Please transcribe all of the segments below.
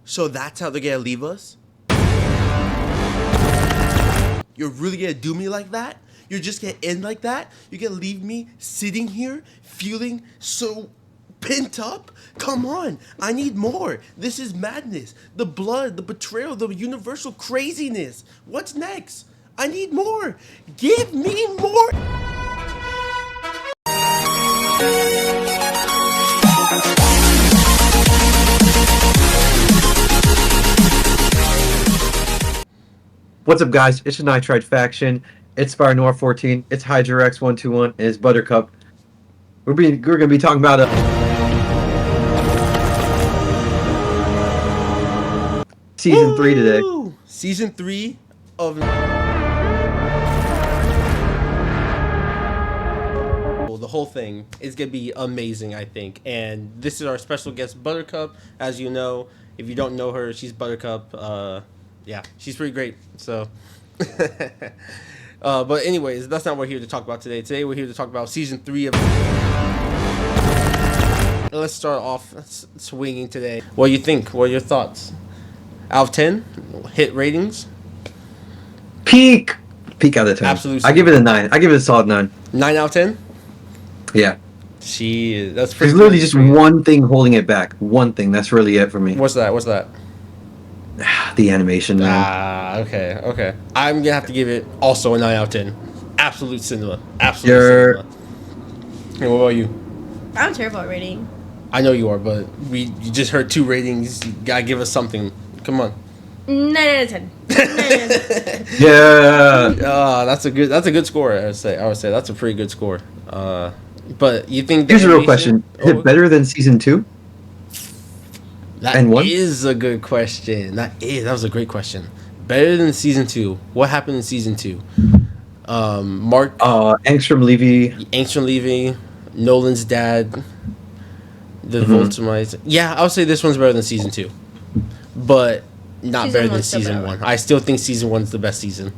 So that's how they're gonna leave us? You're really gonna do me like that? You're just gonna end like that? You're gonna leave me sitting here feeling so pent up? Come on, I need more. This is madness. The blood, the betrayal, the universal craziness. What's next? I need more. Give me more. What's up, guys? It's the Nitride faction. It's Spidernoir14. It's Hydrarex121. And it's Buttercup. We're gonna be talking about season 3 today. Season 3 of the whole thing is gonna be amazing, I think. And this is our special guest, Buttercup. As you know, if you don't know her, she's Buttercup. Yeah, she's pretty great. So, but anyways, that's not what we're here to talk about today. Today we're here to talk about season 3 of. Let's start off swinging today. What do you think? What are your thoughts? Out of 10, hit ratings. Peak out of 10. Absolutely. I give it a 9. I give it a solid 9. 9 out of 10. Yeah. That's pretty. There's literally just one thing holding it back. One thing. That's really it for me. What's that? The animation, man. Okay. I'm gonna have to give it also a 9 out of 10. Absolute cinema. Cinema. And what about you? I'm terrible at rating. I know you are, but you just heard 2 ratings. You gotta give us something. Come on. 9 out of 10. 9 out of 10. Yeah. That's a good score. I would say that's a pretty good score. But you think? Here's a real question: is it better than season 2? That is a good question. That was a great question. Better than season 2. What happened in season 2? Mark. Angstrom Levy, Nolan's dad. The Voltamites. Yeah, I would say this one's better than season 2, but not better than season 1. I still think season 1's the best season.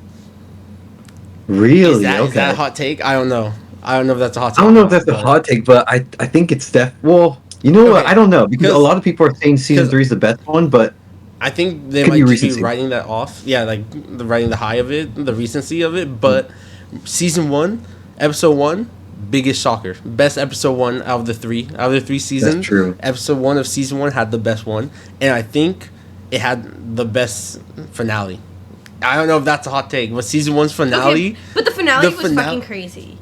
Really? Is that a hot take? I don't know. I don't know if that's a hot take. I don't know if that's a hot take, but I think it's well. You know what? I don't know, because a lot of people are saying season 3 is the best one, but I think they might just be writing that off. Yeah, like writing the high of it, the recency of it. But season 1, episode 1, biggest shocker, best episode 1 out of the 3 seasons. That's true. Episode 1 of season 1 had the best one, and I think it had the best finale. I don't know if that's a hot take, but season 1's finale. Okay, but the finale was fucking crazy.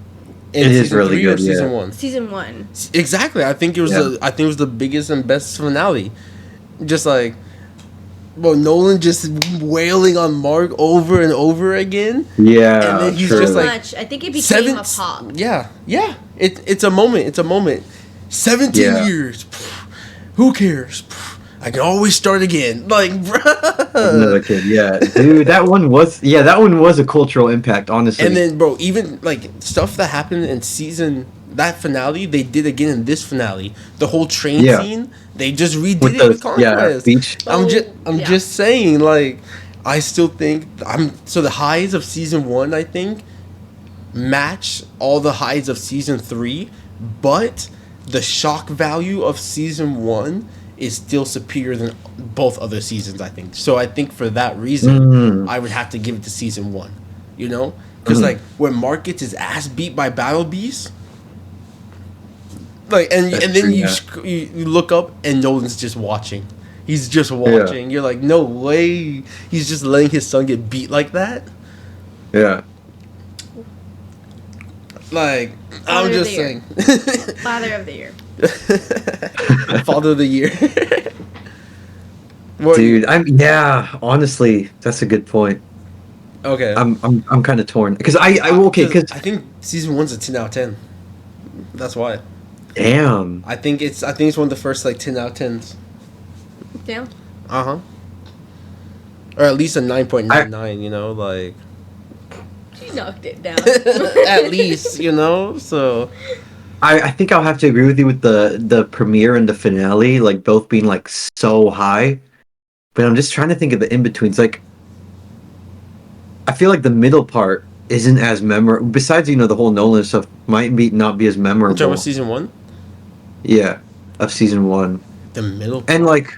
It is really good. Season 1. Season 1. Exactly. I think it was the biggest and best finale. Just like, Nolan just wailing on Mark over and over again. Yeah. And then he's just like, I think it became a pop. Yeah. It's a moment. 17 years. Who cares? I can always start again. Like, bruh. Another kid, yeah. Dude, that one was a cultural impact, honestly. And then, bro, even, like, stuff that happened in that finale, they did again in this finale. The whole train scene, they just redid it with Conquest. Beach. I'm just saying, like, I still think, so the highs of season 1, I think, match all the highs of season 3, but the shock value of season 1 is still superior than both other seasons, I think. So I think for that reason, I would have to give it to season 1. You know? Because, like, when Mark gets his ass beat by Battle Beast, like, and then you look up and Nolan's just watching. He's just watching. You're like, no way. He's just letting his son get beat like that? Yeah. Like, I'm just saying. Father of the year. Father of the year. Dude, honestly, that's a good point. Okay. I'm kind of torn because I think season 1's a 10 out of 10. That's why. Damn. I think it's one of the first like 10 out of 10s. Damn. Or at least a 9.99, you know, like. She knocked it down. At least, you know, so. I think I'll have to agree with you with the premiere and the finale, like both being like so high. But I'm just trying to think of the in-betweens. Like, I feel like the middle part isn't as memorable. Besides, the whole Nolan stuff might not be as memorable. Which was season 1? Yeah, of season 1. The middle part. And like,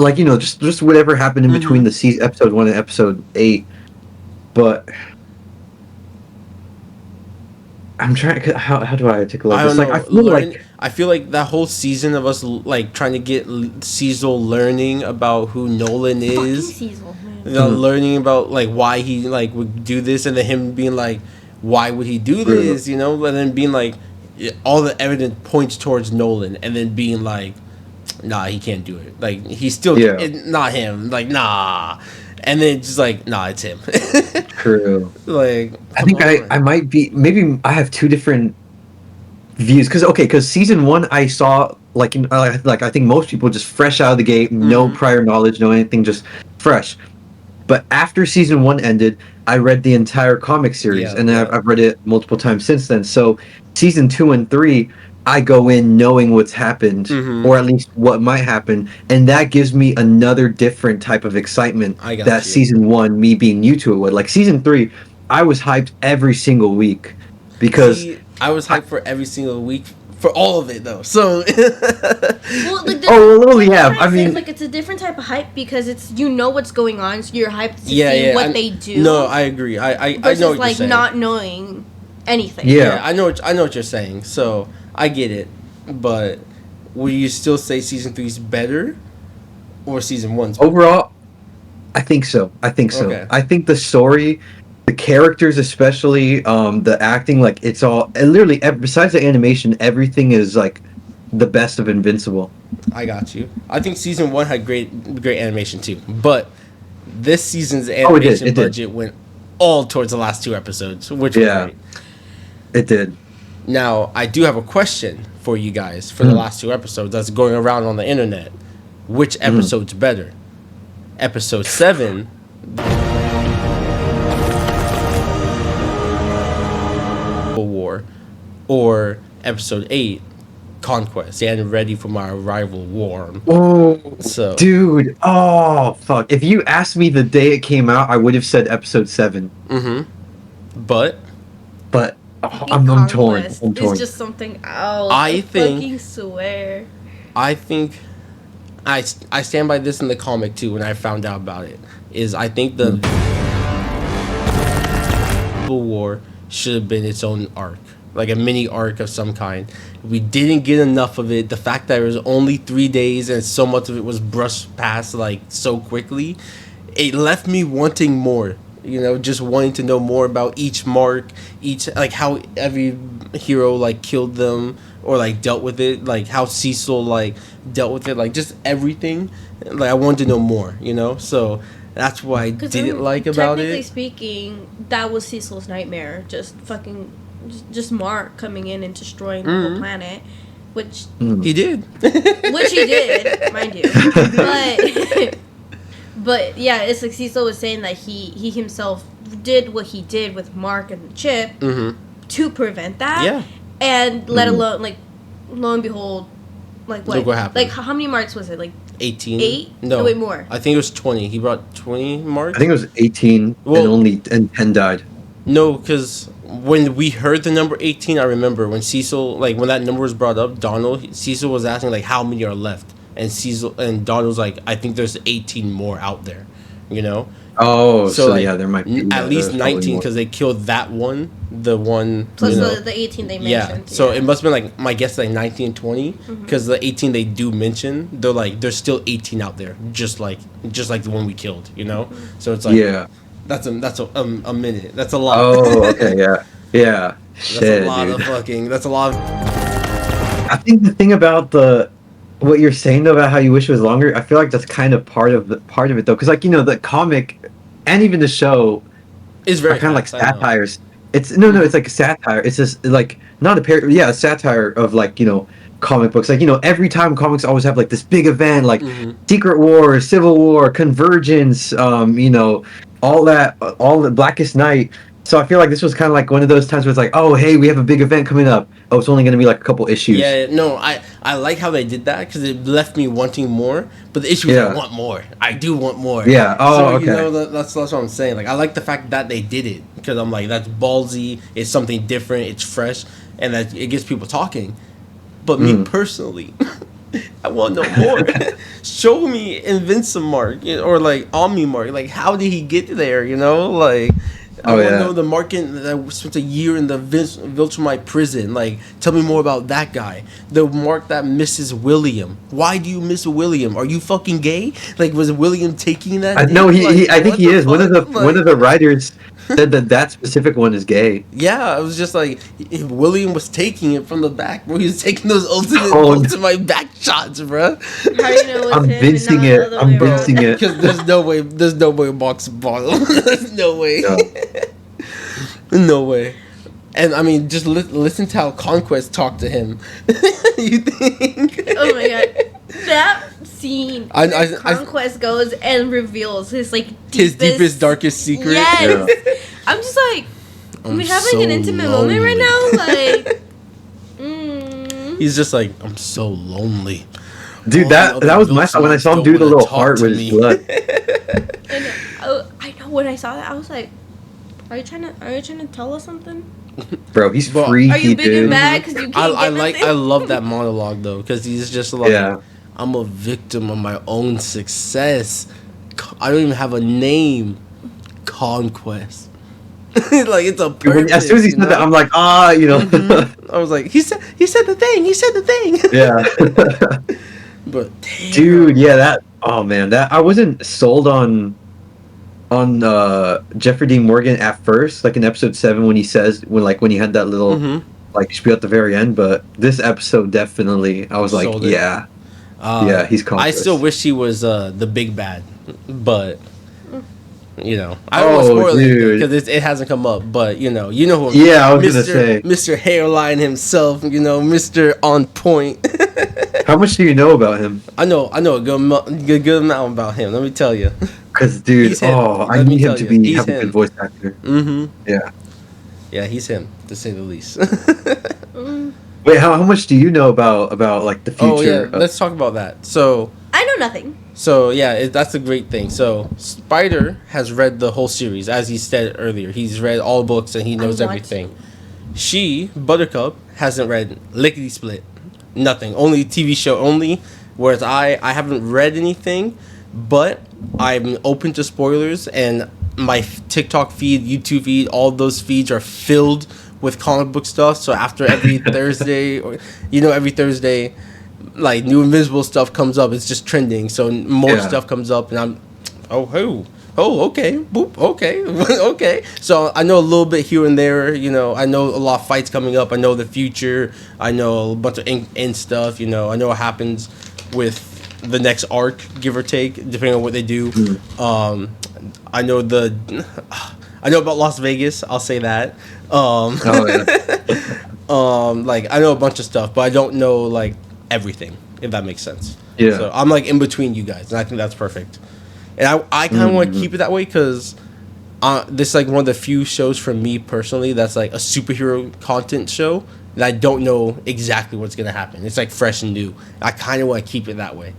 like just whatever happened in between the season, episode 1 and episode 8. But I'm trying. How do I articulate I this? don't Like know. I feel like that whole season of us like trying to get Cecil learning about who Nolan is, Fucking Cecil, man. you know, learning about like why he like would do this, and then him being like, why would he do this? You know, and then being like, all the evidence points towards Nolan, and then being like, nah, he can't do it. Like he's still not him. Like nah, and then just like nah, it's him. True. Like I think I might be, maybe I have two different views because season 1 I saw like I think most people just fresh out of the gate, no prior knowledge, no anything, just fresh. But after season 1 ended, I read the entire comic series, and I've read it multiple times since then. So season 2 and 3, I go in knowing what's happened, or at least what might happen, and that gives me another different type of excitement that season 1, me being new to it, would. Like season 3, I was hyped every single week because I was hyped for every single week for all of it though. So well, like, I mean, like it's a different type of hype because it's what's going on, so you're hyped to see what they do. No, I agree. I know what like you're saying. Not knowing anything. Yeah, I know what you're saying. So I get it, but will you still say season 3 is better, or season 1's better? Overall? I think so. Okay. I think the story, the characters, especially the acting, like it's all literally besides the animation, everything is like the best of Invincible. I got you. I think season 1 had great animation too, but this season's animation budget went all towards the last 2 episodes, which was great. It did. Now, I do have a question for you guys for the last 2 episodes that's going around on the internet. Which episode's better? Episode 7, War, or episode 8, Conquest, Stand ready for my arrival, Warm. Oh, so dude, fuck. If you asked me the day it came out, I would have said episode 7. But I'm torn. It's just something else. I fucking swear. I think I stand by this in the comic too. When I found out about it, is I think the Civil War should have been its own arc, like a mini arc of some kind. We didn't get enough of it. The fact that it was only 3 days and so much of it was brushed past like so quickly, it left me wanting more. You know, just wanting to know more about each mark, like how every hero like killed them or like dealt with it, like how Cecil like dealt with it, like just everything. Like I wanted to know more, you know. So that's what I didn't like about it. Technically speaking, that was Cecil's nightmare. Just just Mark coming in and destroying the whole planet, which he did. Which he did, mind you. But yeah, it's like Cecil was saying that he himself did what he did with Mark and the chip to prevent that. Yeah. And let alone, like, lo and behold, like what? Look what happened. Like how many marks was it? Like 18. 8? No, wait, more. I think it was 20. He brought 20 marks. I think it was 18, and 10 died. No, because when we heard the number 18, I remember when Cecil, like when that number was brought up, Cecil was asking like how many are left. And Cecil and Donald's like, I think there's 18 more out there, you know. Oh, so like, yeah, there might be at least 19 because they killed that one, the one plus the 18 they mentioned. Yeah, so it must have been like my guess, like 19 and 20, because the 18 they do mention, they're like there's still 18 out there, just like the one we killed, you know. So it's like that's a minute. That's a lot. Oh, okay, yeah. That's a lot of fucking. That's a lot. I think the thing about what you're saying though about how you wish it was longer, I feel like that's kind of part of it though, because like the comic and even the show is very kind of like satires. It's it's like a satire. It's just like not a satire of like comic books. Like every time comics always have like this big event like Secret War, Civil War, Convergence, all the Blackest Night. So I feel like this was kind of like one of those times where it's like, oh, hey, we have a big event coming up. Oh, it's only going to be like a couple issues. Yeah, no, I like how they did that because it left me wanting more. But the issue is I want more. I do want more. Yeah, okay. That's what I'm saying. Like, I like the fact that they did it because I'm like, that's ballsy. It's something different. It's fresh. And that it gets people talking. But me personally, I want no more. Show me Invincible Mark or like Omni Mark. Like, how did he get there? You know, like. I want to know the Mark that spent a year in the Viltrumite prison. Like, tell me more about that guy. The Mark that misses William. Why do you miss William? Are you fucking gay? Like, was William taking that? No, I think he is. Fuck? One of the writers said that specific one is gay. Yeah, it was just like William was taking it from the back, bro. He was taking those ultimate back shots, bro. How do you know it's I'm him vincing and not it. the other I'm way around? vincing it. Because there's no way Mark's bottle. There's no way. No way. And I mean, just listen to how Conquest talked to him. You think? Oh my god, that scene. Conquest goes and reveals his like deepest, darkest secret. Yes, Yeah. I'm just like, we have like so an intimate lonely. moment right now. Like, He's just like, I'm so lonely. Dude, that was my when I saw him do the little heart with his blood. I know when I saw that, I was like, are you trying to tell us something? Bro, he's Bro, freaky, Are you big dude. and bad because you can't get nothing? I love that monologue though, because he's just like, Yeah. I'm a victim of my own success. I don't even have a name. Conquest. Like, it's a purpose. As soon as he said that, I'm like, you know. I was like, he said the thing. He said the thing. Yeah. But damn. Dude, yeah, that. Oh man, that I wasn't sold on Jeffrey Dean Morgan at first, like in episode 7 when he had that little like spiel at the very end. But this episode definitely, I was like, Sold it. yeah, yeah, he's Conquest. I still wish he was the big bad, but you know, I don't want to spoil it because it hasn't come up. But you know who. Yeah, I was gonna say Mr. Hairline himself. You know, Mr. On Point. How much do you know about him? I know a good amount about him. Let me tell you. Because, dude, I need him to have a good voice actor. Mm-hmm. Yeah. Yeah, he's him, to say the least. Wait, how much do you know about like the future? Oh yeah, let's talk about that. So I know nothing. So yeah, that's a great thing. So Spider has read the whole series, as he said earlier. He's read all books and he knows everything. Buttercup, hasn't read lickety split, nothing. Only TV show only. Whereas I haven't read anything, but I'm open to spoilers, and my TikTok feed, YouTube feed, all those feeds are filled with comic book stuff. So after every Thursday, every Thursday, like new Invincible stuff comes up. It's just trending. So more stuff comes up, and I'm, okay, boop, okay, okay. So I know a little bit here and there. I know a lot of fights coming up. I know the future. I know a bunch of end stuff. I know what happens with the next arc, give or take, depending on what they do. I know about Las Vegas. I'll say that. Like I know a bunch of stuff, but I don't know like everything, if that makes sense. Yeah. So I'm like in between you guys, and I think that's perfect. And I kind of want to keep it that way because this is like one of the few shows for me personally that's like a superhero content show that I don't know exactly what's gonna happen. It's like fresh and new. I kind of want to keep it that way,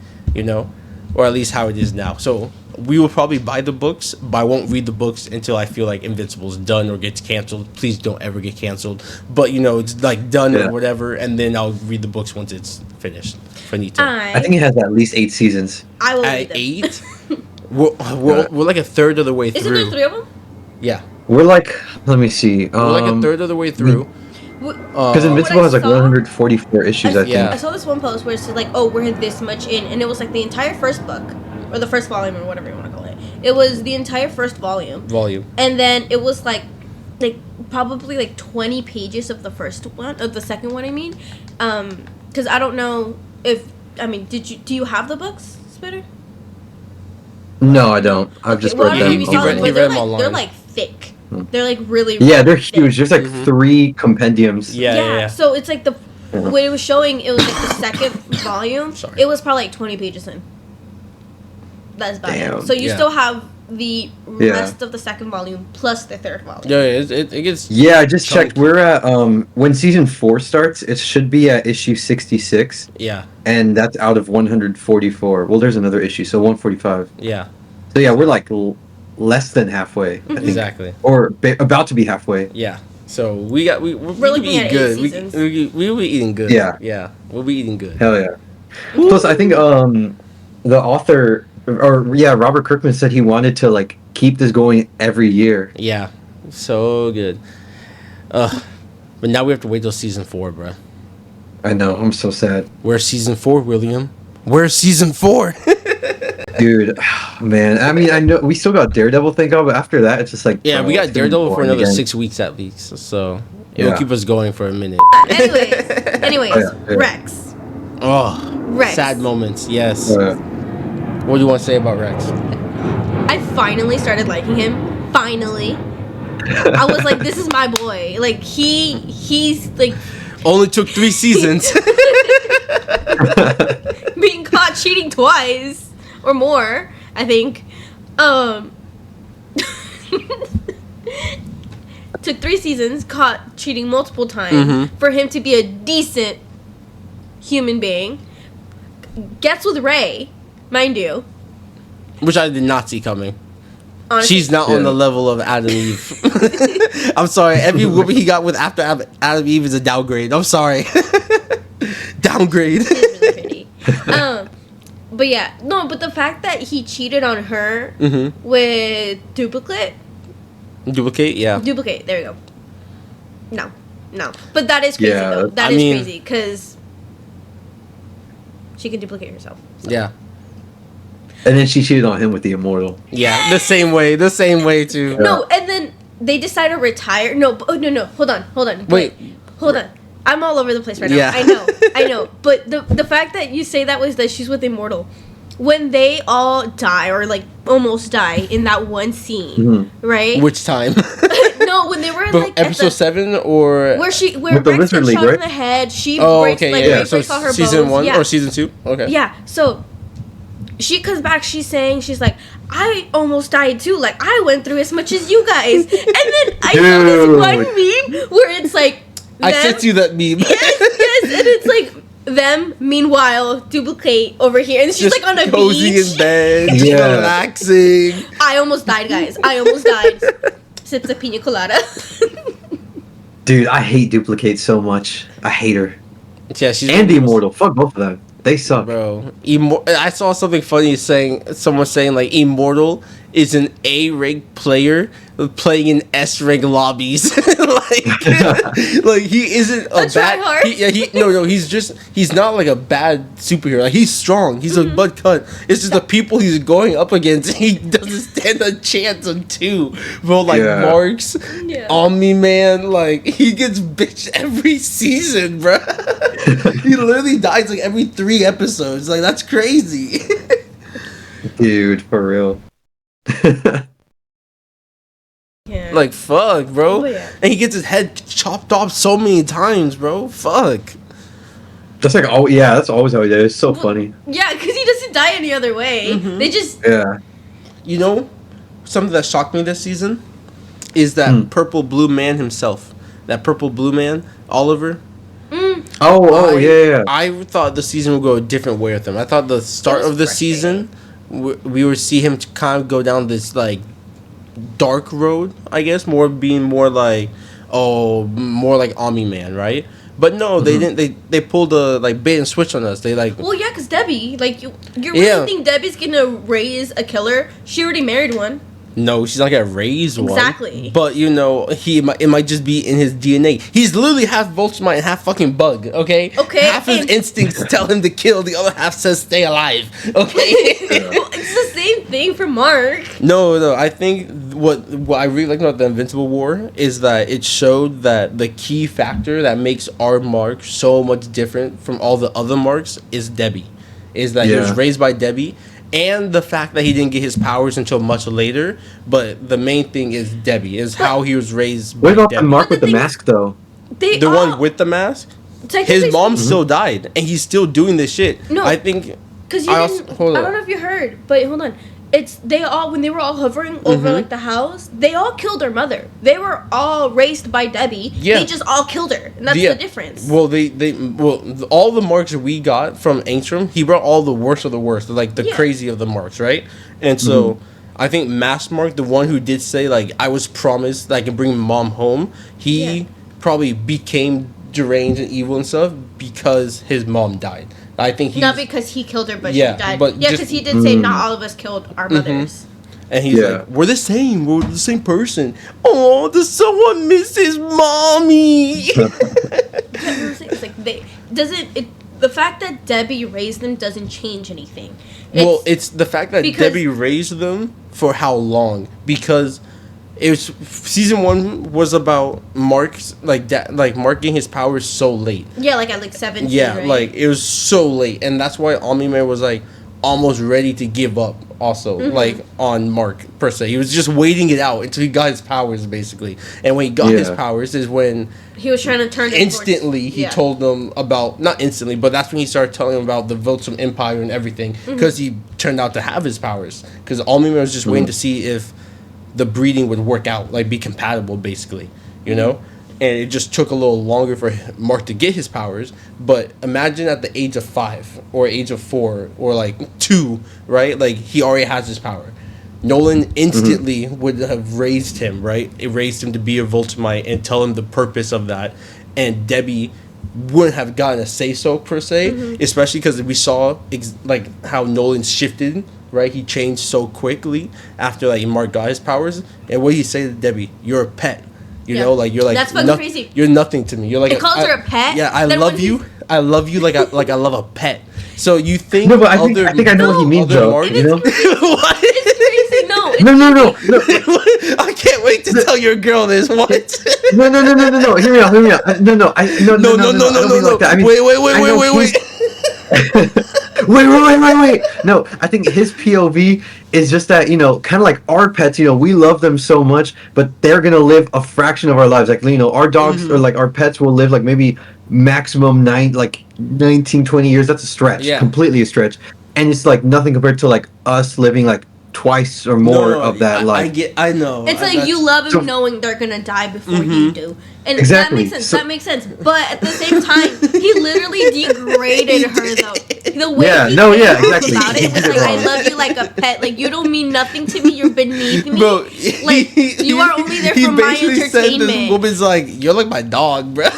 or at least how it is now. So we will probably buy the books, but I won't read the books until I feel like Invincible's done or gets canceled. Please don't ever get canceled. But it's like done or whatever, and then I'll read the books once it's finished. Finito. I think it has at least 8 seasons. I will At read them. 8, we're like a third of the way through. Isn't there 3 of them? Yeah, We're like, let me see. we're like a third of the way through. Because Invincible has like 144 issues, I think. I saw this one post where it said like, oh, we're this much in, and it was like the entire first book, or the first volume, or whatever you want to call it. It was the entire first volume. And then it was like probably like 20 pages of the first one, of the second one, I mean. Because I don't know do you have the books, Spitter? No, I don't. I've just read them. He read them online. They're like thick. They're like really, yeah, they're thick. huge. There's like 3 compendiums. Yeah. So it's like when it was showing, it was like the second volume. Sorry. It was probably like 20 pages in. That's about it. So you still have the rest of the second volume plus the third volume. Yeah, it gets. Yeah, I just checked. We're at when season 4 starts, it should be at issue 66. Yeah. And that's out of 144. Well, there's another issue, so 145. Yeah. So yeah, we're like less than halfway. I think. Exactly. Or about to be halfway. Yeah. So we're looking at 8 seasons. We'll be eating good. Yeah. Yeah. We'll be eating good. Hell yeah. Plus, I think the author Robert Kirkman said he wanted to like keep this going every year. Yeah, so good. But now we have to wait till season 4, bro. I know. I'm so sad. Where's season 4, William? Where's season 4? Dude, man. I mean, I know we still got Daredevil, thank God, but after that, it's just like Yeah, we got it's gonna be Daredevil for boring another again. 6 weeks at least, so it'll Yeah. keep us going for a minute. Anyways, Oh, yeah. Rex. Oh, Rex. sad moments. Yes. Uh, What do you want to say about Rex? I finally started liking him. Finally. I was like, this is my boy. Like he's like Only took 3 seasons. being caught cheating twice or more, I think. Took 3 seasons, caught cheating multiple times for him to be a decent human being. Gets with Ray, mind you. Which I did not see coming. Honestly. She's not on the level of Adam Eve. I'm sorry. Every woman he got with after Adam Eve is a downgrade. I'm sorry. Downgrade. She's really pretty. But yeah, no, but the fact that he cheated on her with Duplicate, Yeah. there we go. No, but that is crazy Yeah, though. That I is mean- crazy because she can duplicate herself. So. Yeah. and then she cheated on him with the Immortal. Yeah. The same way too. No, and then they decide to retire. No, no. Hold on. Wait. Hold on. I'm all over the place right Yeah. now. I know. But the fact that you say that was that she's with Immortal. When they all die or like almost die in that one scene, right? Which time? No, when they were But like at episode the, 7 or where With the Rex Lizard gets League, shot in right? the head, she Oh, breaks okay, like yeah. Ray So breaks all her season bones. 1 Yeah. or season 2? Okay. Yeah, so she comes back, she's saying, she's like, I almost died too. Like, I went through as much as you guys. And then I saw this one meme where it's like, I sent you that meme. yes, and it's like, them, meanwhile, Duplicate over here. And she's Just like on a cozy beach. in bed, just Yeah. relaxing. I almost died, guys. I almost died. Sips of pina colada. Dude, I hate Duplicate so much. I hate her. Yeah, she's And the Immortal. Fuck both of them. They suck. Bro, I saw something funny someone saying like Immortal is an A-rank player playing in S-rank lobbies. like he isn't a bad. tryhard. He's not like a bad superhero. Like he's strong. He's a bud cut. It's just the people he's going up against. He doesn't stand a chance of 2. Bro, like Yeah. Marks, Yeah. Omni Man, like he gets bitched every season, bro. He literally dies like every 3 episodes. Like that's crazy. Dude, for real. Yeah. Like fuck, bro. Oh, yeah. And he gets his head chopped off so many times, bro. Fuck. That's like, oh yeah, that's always how he does. It's so funny. Yeah, because he doesn't die any other way. They just. Yeah. You know, something that shocked me this season is that purple blue man himself. That purple blue man, Oliver. Yeah. I thought the season would go a different way with him. I thought the start It was of the season, we would see him kind of go down this like dark road. I guess more like Omni Man, right? But no, they didn't. They pulled a like bait and switch on us. They like. Well, yeah, because Debbie, like, you really Yeah. think Debbie's gonna raise a killer? She already married one. No, she's not gonna raise one. Exactly. But you know, it might just be in his DNA. He's literally half Voltmite and half fucking bug. Okay. Okay, Half his and- instincts tell him to kill. The other half says stay alive. Okay. Well, it's the same thing for Mark. No. I think what I really like about the Invincible War is that it showed that the key factor that makes our Mark so much different from all the other Marks is Debbie. Is that he was Yeah. raised by Debbie. And the fact that he didn't get his powers until much later, but the main thing is Debbie, is how he was raised by What about Debbie. the Mark But with the the thing- mask though? They The all, one with the mask? technically His mom still died, and he's still doing this shit. No. I think... Because you I didn't. also- hold I on. don't know if you heard, but hold on. It's they all when they were all hovering over Mhm. like the house. They all killed their mother. They were all raised by Debbie. Yeah. They just all killed her, and that's Yeah. the difference. Well, all the marks that we got from Angstrom, he brought all the worst of the worst, like the Yeah. crazy of the marks, right? And so, I think Mass Mark, the one who did say, like, I was promised that I can bring mom home, he Yeah. probably became deranged and evil and stuff because his mom died. I think not because he killed her, but Yeah, she died. but Yeah, just- because he did say not all of us killed our mothers. And he's like, we're the same. We're the same person. Oh, does someone miss his mommy? It's like the fact that Debbie raised them doesn't change anything. It's the fact that Debbie raised them for how long? Because it was season 1 was about Mark's like Mark getting his powers so late. Yeah, like at like 17. Yeah, right? like it was so late, and that's why Omni-Man was like almost ready to give up. Also, like on Mark per se, he was just waiting it out until he got his powers, basically. And when he got his powers, is when he was trying to turn it instantly. He told them about, not instantly, but that's when he started telling them about the Votum Empire and everything, because he turned out to have his powers. Because Omni-Man was just waiting to see if the breeding would work out, like be compatible, basically, you know. And it just took a little longer for Mark to get his powers. But imagine at the age of 5 or age of 4 or like 2, right? Like he already has his power. Nolan instantly would have raised him, right? It raised him to be a Voltamite and tell him the purpose of that. And Debbie wouldn't have gotten a say-so per se, especially because we saw like how Nolan shifted, right? He changed so quickly after like Mark got his powers. And what did he say to Debbie? You're a pet. You know, like you're like that's fucking crazy. You're nothing to me. You're like it calls her a pet. Yeah, I love you. I love you like I love a pet. So you think? No, but I think I know what he means, though. You know? What? It's crazy. No. I can't wait to tell your girl this. What? No. Hear me out. No. Wait. No, I think his POV is just that, you know, kind of like our pets, you know, we love them so much, but they're going to live a fraction of our lives. Like, you know, our dogs or like our pets will live like maybe maximum 19, 20 years. That's a stretch. Yeah. Completely a stretch. And it's like nothing compared to like us living like twice or more of that life. I know. It's like you love them knowing they're gonna die before you do, and exactly. that makes sense. But at the same time, he literally degraded her though. The way exactly. About it was like, I love you like a pet. Like you don't mean nothing to me. You're beneath me. Bro, like you are only there for my entertainment. Said this woman's like, you're like my dog, bro.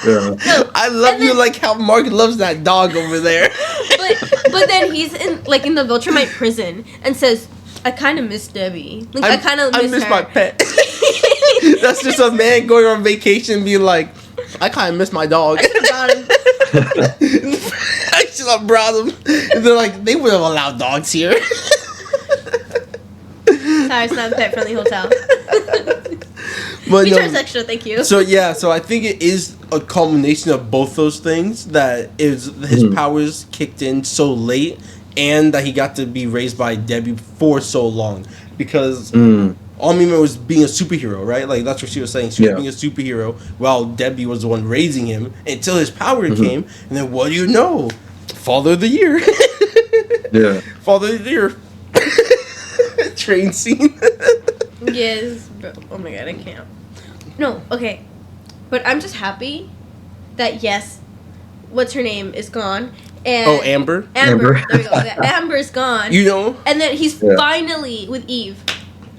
Yeah. I love you like how Mark loves that dog over there. But then he's in the Viltrumite prison and says, I kind of miss Debbie. Like I kind of miss her. My pet. That's just a man going on vacation being like, I kind of miss my dog. I should have brought him. I should have brought him. And they're like, they would have allowed dogs here. Sorry, it's not a pet friendly hotel. But we charge extra, thank you. So I think it is a culmination of both those things, that is his powers kicked in so late, and that he got to be raised by Debbie for so long, because Omni-Man was being a superhero, right? Like that's what she was saying. She was being a superhero while Debbie was the one raising him until his power came, and then what do you know? Father of the Year. Father of the Year. Train scene. Yes, bro. Oh my god, I can't. No, okay. But I'm just happy that, yes, what's her name is gone. And Amber. There we go. Amber's gone. You know? And then he's finally with Eve.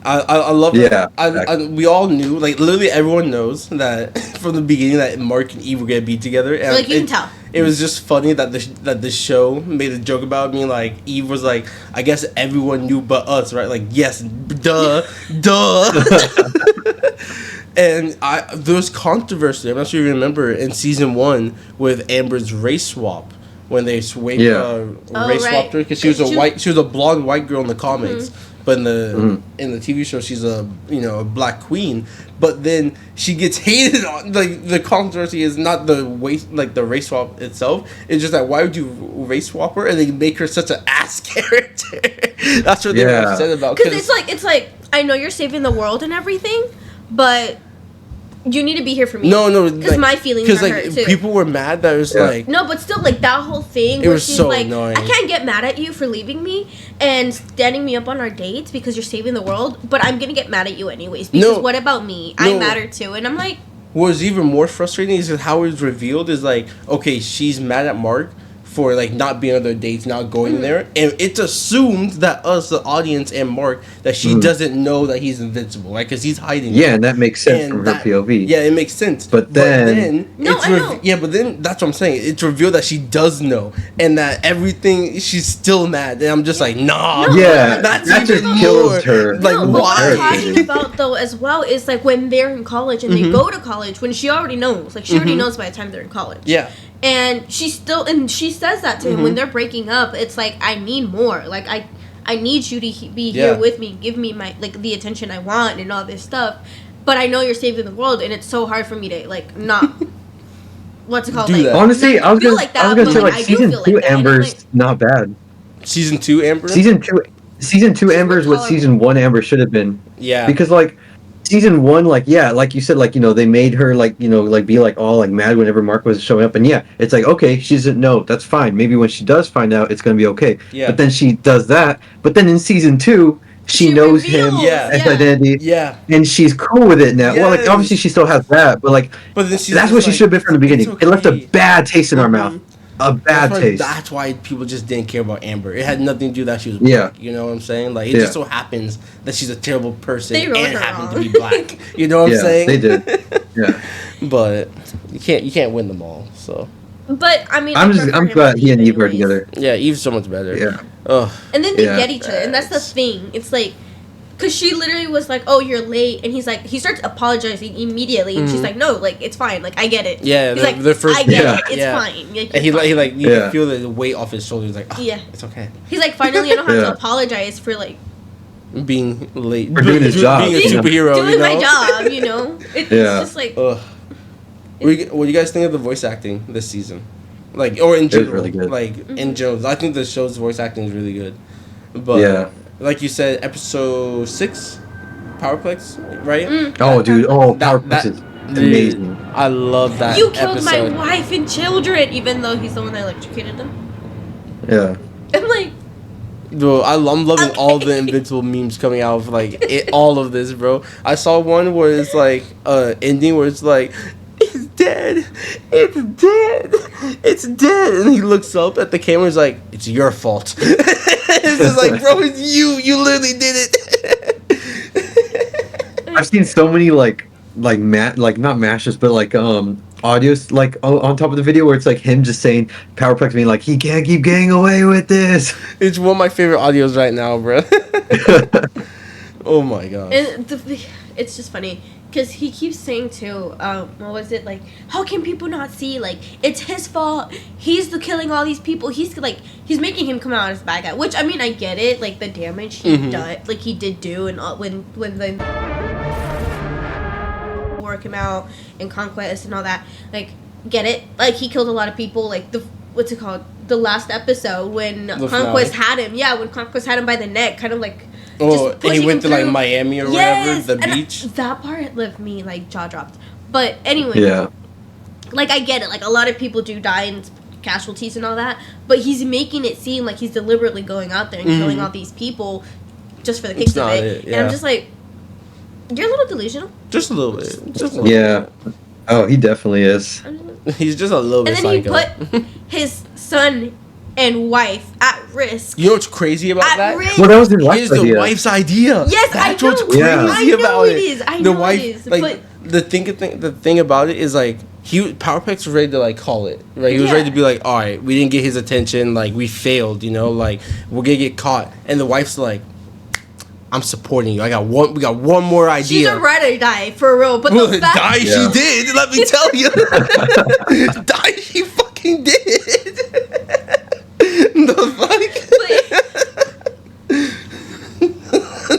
I love that. We all knew, like literally everyone knows that from the beginning that Mark and Eve were gonna be together. And like you can tell. It was just funny that the show made a joke about me. Like Eve was like, I guess everyone knew but us, right? Like yes, duh. And there was controversy. I'm not sure you remember in season 1 with Amber's race swap, when they race swapped her because she was a blonde white girl in the comics. But in the TV show, she's a black queen. But then she gets hated on. Like the controversy is not the race swap itself. It's just that why would you race swap her and they make her such an ass character? That's what they were upset about. Because it's like I know you're saving the world and everything, but you need to be here for me. No, because my feelings are hurt too. People were mad that it was like no, but still like that whole thing. It was so like, annoying. I can't get mad at you for leaving me and standing me up on our dates because you're saving the world, but I'm gonna get mad at you anyways because what about me? I matter too, and I'm like. What was even more frustrating is how it was revealed is like, okay, she's mad at Mark for like not being on their dates, not going there, and it's assumed that us, the audience, and Mark, that she doesn't know that he's invincible, right? Because he's hiding. Yeah, and that makes sense And from that- her POV. Yeah, it makes sense. But then- No, it's I know. yeah, but then that's what I'm saying. It's revealed that she does know, and that everything she's still mad. And I'm just like, nah. No, Yeah, that's that just even kills more. her. Like, No, but what I'm why? talking about though as well is like when they're in college and they go to college when she already knows. Like she already knows by the time they're in college. Yeah. And she says that to him when they're breaking up. It's like, I need more. Like I need you to be here with me, give me my like the attention I want and all this stuff. But I know you're saving the world, and it's so hard for me to like not what's it called? Do Like, that. Honestly, not I was feel gonna, like that, I was gonna but, say like, like I do season feel 2 like that, and, Amber's like, not bad. Season 2 Amber. Season 2 Amber's what tolerable. season 1 Amber should have been. Yeah. Because like season 1, like like you said, like they made her like like be like all like mad whenever Mark was showing up, and it's like okay, she doesn't know, that's fine. Maybe when she does find out, it's gonna be okay. Yeah. But then she does that. But then in season 2, she knows him reveals, as identity. Yeah. And she's cool with it now. Well, like Yes. obviously she still has that, but like But then she's that's just what she like, should have been from the beginning. "It's It left a okay." bad taste in our mouth. A bad That's why- taste. That's why people just didn't care about Amber. It had nothing to do that she was Yeah. black. You know what I'm saying? Like it Yeah. just so happens that she's a terrible person They wrote and her happened to wrong. be black. You know what I'm saying? they did. Yeah. But you can't win them all. So But I mean, I'm prefer him glad to he and Eve are anyways. together. yeah, Eve's so much better. Yeah. Ugh. And then they Yeah. get each other, and that's the thing. It's like, because she literally was like, "Oh, you're late," and he's like, he starts apologizing immediately, and she's like, "No, like it's fine, like I get it." Yeah, he's like, the first "I get Yeah. it, it's Yeah. fine." Like, And he it's fine. like you Yeah. can feel the weight off his shoulders. Like, oh, Yeah. it's okay. He's like, finally, I don't have Yeah. to apologize for like Being late For doing his job, being a you know? superhero. doing you know? my job. You know, it's Yeah. just like Ugh. What do you guys think of the voice acting this season? Like, or in was general, really good. like in general, I think the show's voice acting is really good. But Yeah. like you said, episode 6, Powerplex, right? Oh, dude. Oh, That- PowerPoint that- is Dude, amazing. I love that. you killed my episode. wife and children, even though he's the one that electrocuted them. Yeah. I'm like, Bro, I'm loving Okay. all the Invincible memes coming out of like all of this, bro. I saw one where it's like ending where it's like it's dead, it's dead, and he looks up at the camera, he's like, it's your fault. It's just like, bro, it's you literally did it. I've seen so many like not mashes, but like audios like on top of the video where it's like him just saying Powerplex being like he can't keep getting away with this. It's one of my favorite audios right now, bro. Oh my god. and it's just funny because he keeps saying too, what was it, like, how can people not see, like, it's his fault, he's the killing all these people, he's like, he's making him come out as a bad guy, which I mean, I get it, like the damage he did do, and when the work him out and Conquest and all that, like, get it, like he killed a lot of people, like the what's it called, the last episode when Conquest had him, when Conquest had him by the neck, kind of like Oh, just and he pushing went to him like through. Miami or Yes, whatever, the and beach. that part left me like jaw dropped. But anyway, Yeah. like I get it. Like a lot of people do die and casualties and all that, but he's making it seem like he's deliberately going out there and killing all these people just for the kicks of not it. it, And yeah. I'm just like, you're a little delusional. Just a little bit. Just a little Yeah. Oh, he definitely is. I'm just- bit. He's just a little And bit then he psycho. put his son and wife at risk. You know what's crazy about At that? risk. Well, that was his It's wife's the idea. wife's idea. Yes, That's I know. what's crazy Yeah. I know about it is. I the know wife, it is. like But the thing about it is like Powerplex was ready to like call it, right? He was Yeah. ready to be like, all right, we didn't get his attention, like we failed, you know, like we're gonna get caught. And the wife's like, I'm supporting you. We got one more idea. she's a ride or die for real. But Well, the fact die Yeah. she did. Let me tell you, die she fucking did. The fuck?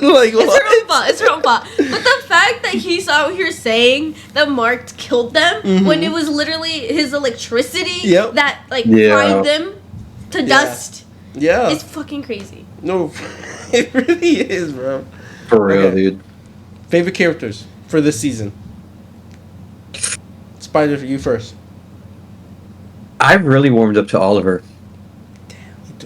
Like It's what? her own fault. It's her own fault. But the fact that he's out here saying that Mark killed them when it was literally his electricity Yep. that like Yeah. fried them to dust Yeah. is fucking crazy. No, it really is, bro. For real, Okay. dude. Favorite characters for this season? Spider, you first. I've really warmed up to Oliver.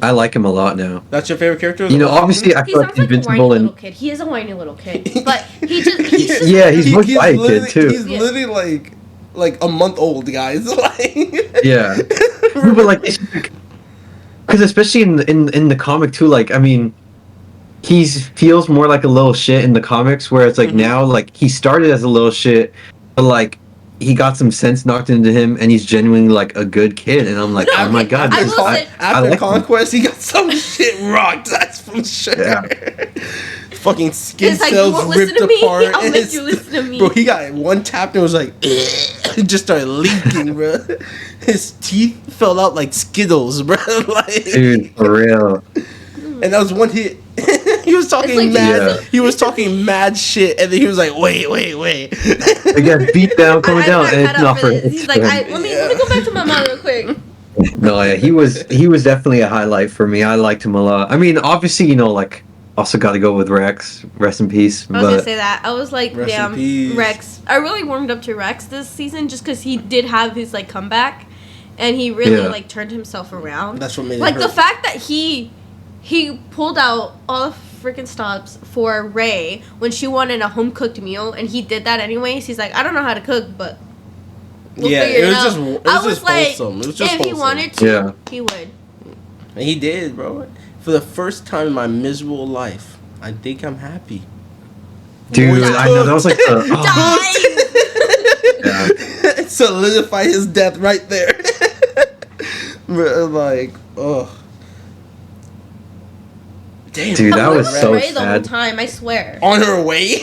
I like him a lot now. That's your favorite character? You know, obviously, I He feel like sounds like a whiny Invincible little and kid. He is a whiny little kid, but he's just yeah, he's voiced by a kid literally- too. He's Yeah. literally like a month old, guys. Like Yeah. No, but like because especially in the comic too, like I mean, he feels more like a little shit in the comics, where it's like now like he started as a little shit, but like he got some sense knocked into him, and he's genuinely like a good kid, and I'm like, oh my god, after like Conquest, he got some shit rocked. That's for sure. Yeah. Fucking skin It's like, cells you won't listen ripped to me? apart. I'll make you listen to me. Bro, he got one tap and it was like, it just started leaking, bro. His teeth fell out like Skittles, bro. Like, dude, for real. and that was one hit. He was talking like, mad. yeah. He was talking mad shit, and then he was like, "Wait." Again, beat down, coming down, and it's not for him. He's like, let me go back to my mom real quick. No, yeah, he was definitely a highlight for me. I liked him a lot. I mean, obviously, like, also got to go with Rex. Rest in peace. I was gonna say that. I was like, Rest in damn, peace. Rex. I really warmed up to Rex this season just because he did have his like comeback, and he really like turned himself around. That's what made like it the hurt. fact that he pulled out all the freaking stops for Ray when she wanted a home cooked meal, and he did that anyways. He's like, I don't know how to cook, but we'll figure it out. It I was was just like, wholesome. It was just if he wholesome. wanted to, Yeah. he would. And he did, bro. For the first time in my miserable life, I think I'm happy. Dude, Boy, I know that was like the Die! yeah. Solidify his death right there. Bro, like, oh. Damn. Dude, that I was with so Ray the whole sad. time, I swear. On her way?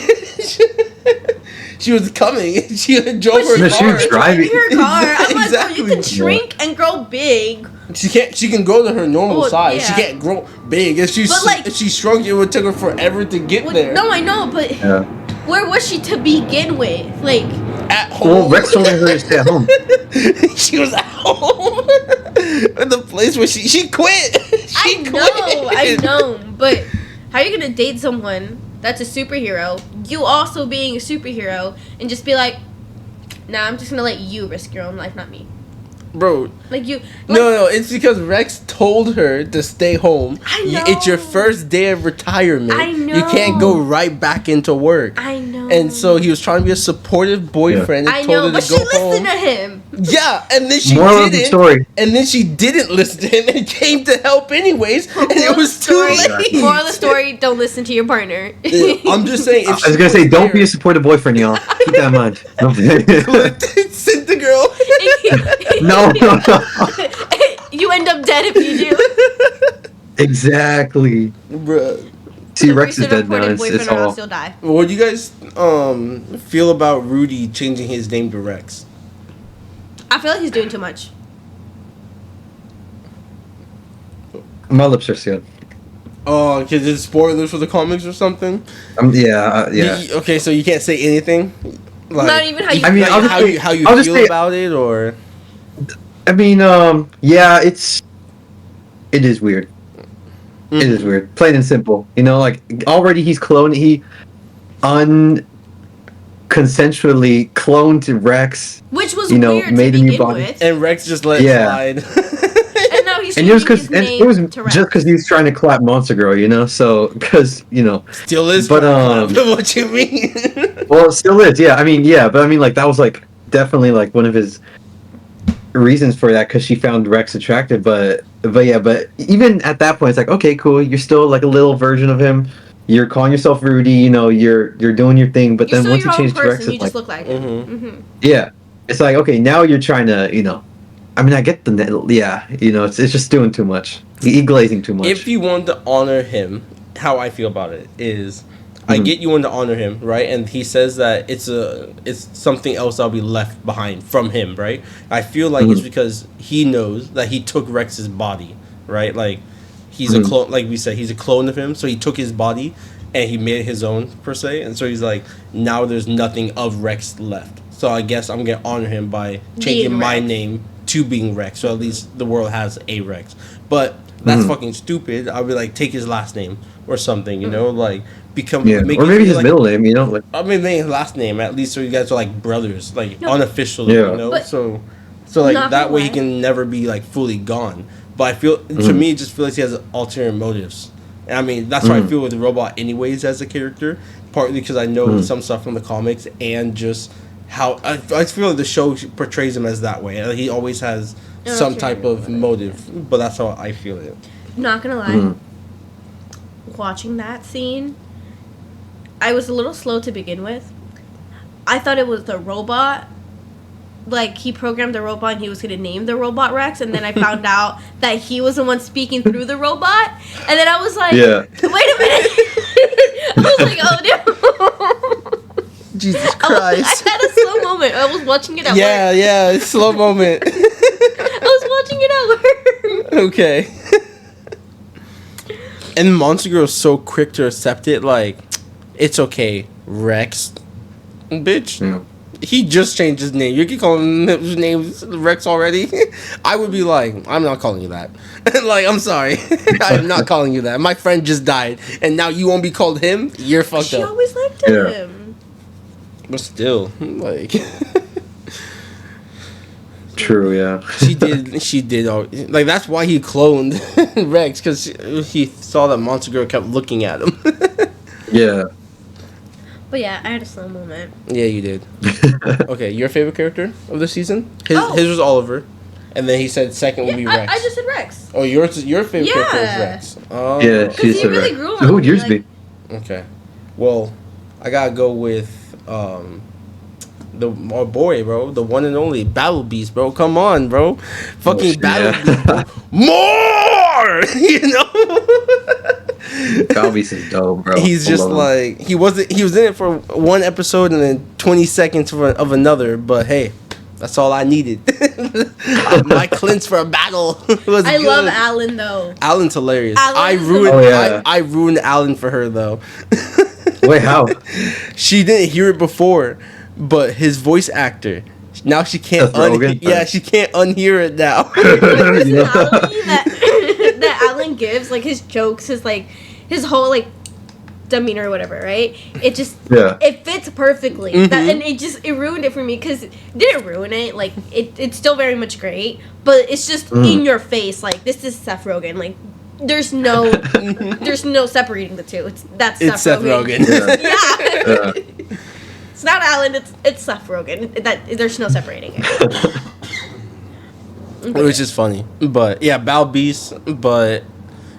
She was coming. She drove her No, car. she was driving. In her car. I'm like, Exactly. oh, you can shrink and grow big. She can't. She can grow to her normal Oh, size. yeah. She can't grow big. If she But, like- if she shrunk, it would take her forever to get Well, there. no, I know, but Yeah. where was she to begin with? Like, At home. Well, Rex told her to stay at home. She was at home. In the place where she quit. She I know, but how are you gonna date someone that's a superhero? You also being a superhero, and just be like, nah, I'm just gonna let you risk your own life, not me. Bro, Like you. Like, no, it's because Rex told her to stay home. I know. It's your first day of retirement. I know. You can't go right back into work. I know. And so he was trying to be a supportive boyfriend and I told know, her but to she go listened home. to him. Yeah, and then she Moral of the didn't. story. And then she didn't listen to him and came to help anyways. And it Moral was of the too story- late. Moral of the story: don't listen to your partner. Yeah, I'm just saying. I If was gonna say, don't be a supportive boyfriend, y'all. Keep that in mind. Send the girl. No. You end up dead if you do. Exactly. Bruh. See, So Rex is if you're dead a now. supportive It's boyfriend, or all. else you'll die. What do you guys feel about Rudy changing his name to Rex? I feel like he's doing too much. My lips are sealed. Oh, because it's spoilers for the comics or something. Yeah. Okay, so you can't say anything. Like, Not even how you. I mean, like I'll just how say- you how you I'll just feel say- about it, or I mean, yeah, it is weird. It is weird. Plain and simple. You know, like already he's cloned. He consensually cloned Rex. Which was you know, weird made to a new begin body. with. and Rex just let Yeah. it slide. And now he's And it was changing because his it was name to Rex. just because he was trying to clap Monster Girl, you know. So because Still is, But, what you mean? well, it still is. Yeah, I mean, yeah, but I mean, like that was like definitely like one of his reasons for that because she found Rex attractive. But even at that point, it's like okay, cool. You're still like a little version of him. You're calling yourself Rudy. You know, you're doing your thing. But You're then still once you your own change to Rex, person. You it's just like look like him. yeah, it's like okay, now you're trying to I mean, I get it's just doing too much. He glazing too much. If you want to honor him, how I feel about it is, I get you want to honor him, right? And he says that it's something else that'll be left behind from him, right? I feel like it's because he knows that he took Rex's body, right? Like he's a clone, like we said, he's a clone of him. So he took his body and he made it his own per se. And so he's like, now there's nothing of Rex left. So I guess I'm gonna honor him by changing Being my Rex. name to being Rex. So at least the world has a Rex. But that's fucking stupid. I would like take his last name or something, you know, like become yeah, make or it maybe feel his like, middle name. Like I mean, make his last name at least, so you guys are like brothers, like No. unofficially, Yeah. you know. But So like not that gonna way he lie. can never be like fully gone. But I feel to me, it just feels like he has ulterior motives. And I mean, that's how I feel with the robot, anyways, as a character. Partly because I know some stuff from the comics, and just how I feel like the show portrays him as that way. Like, he always has some type of motive. But that's how I feel it. Not gonna lie, watching that scene, I was a little slow to begin with. I thought it was the robot. Like, he programmed the robot and he was going to name the robot Rex, and then I found out that he was the one speaking through the robot, and then I was like, wait a minute. I was like, oh no. Jesus Christ. I had a slow moment. I was watching it at work. Yeah, slow moment. I was watching it at work. Okay. And Monster Girl's so quick to accept it, like, it's okay, Rex. Bitch. Yeah. He just changed his name. You can call him his name Rex already. I would be like, I'm not calling you that. Like, I'm sorry. I'm not calling you that. My friend just died, and now you won't be called him? You're fucked up. She always liked him. But still, like... True, yeah. She did. Like, that's why he cloned Rex, because he saw that Monster Girl kept looking at him. Yeah. But yeah, I had a slow moment. Yeah, you did. Okay, your favorite character of the season? His was Oliver. And then he said second would be Rex. I just said Rex. Oh, your favorite character is Rex. Oh. Yeah, she said really Rex. grew on So who would me, yours be? Okay. Well, I gotta go with our boy, bro. The one and only Battle Beast, bro. Come on, bro. Fucking Battle Beast, bro. More! You know? Battle Beast is dope, bro. He's just like, he was in it for one episode and then 20 seconds of another, but hey, that's all I needed. My cleanse for a battle was I good. love Alan, though. Alan's hilarious. Alan I ruined Alan for her, though. Wait, how? She didn't hear it before, but his voice actor, now she can't she can't unhear it now. The personality that Alan gives, like his jokes, his whole like demeanor or whatever, right? It just it fits perfectly. Mm-hmm. And it ruined it for me, because it didn't ruin it. Like it's still very much great, but it's just in your face. Like, this is Seth Rogen. Like, there's no separating the two. It's Seth Rogen. Yeah. It's not Alan. It's Seth Rogen. There's no separating it. Which is funny, but yeah, Battle Beast. But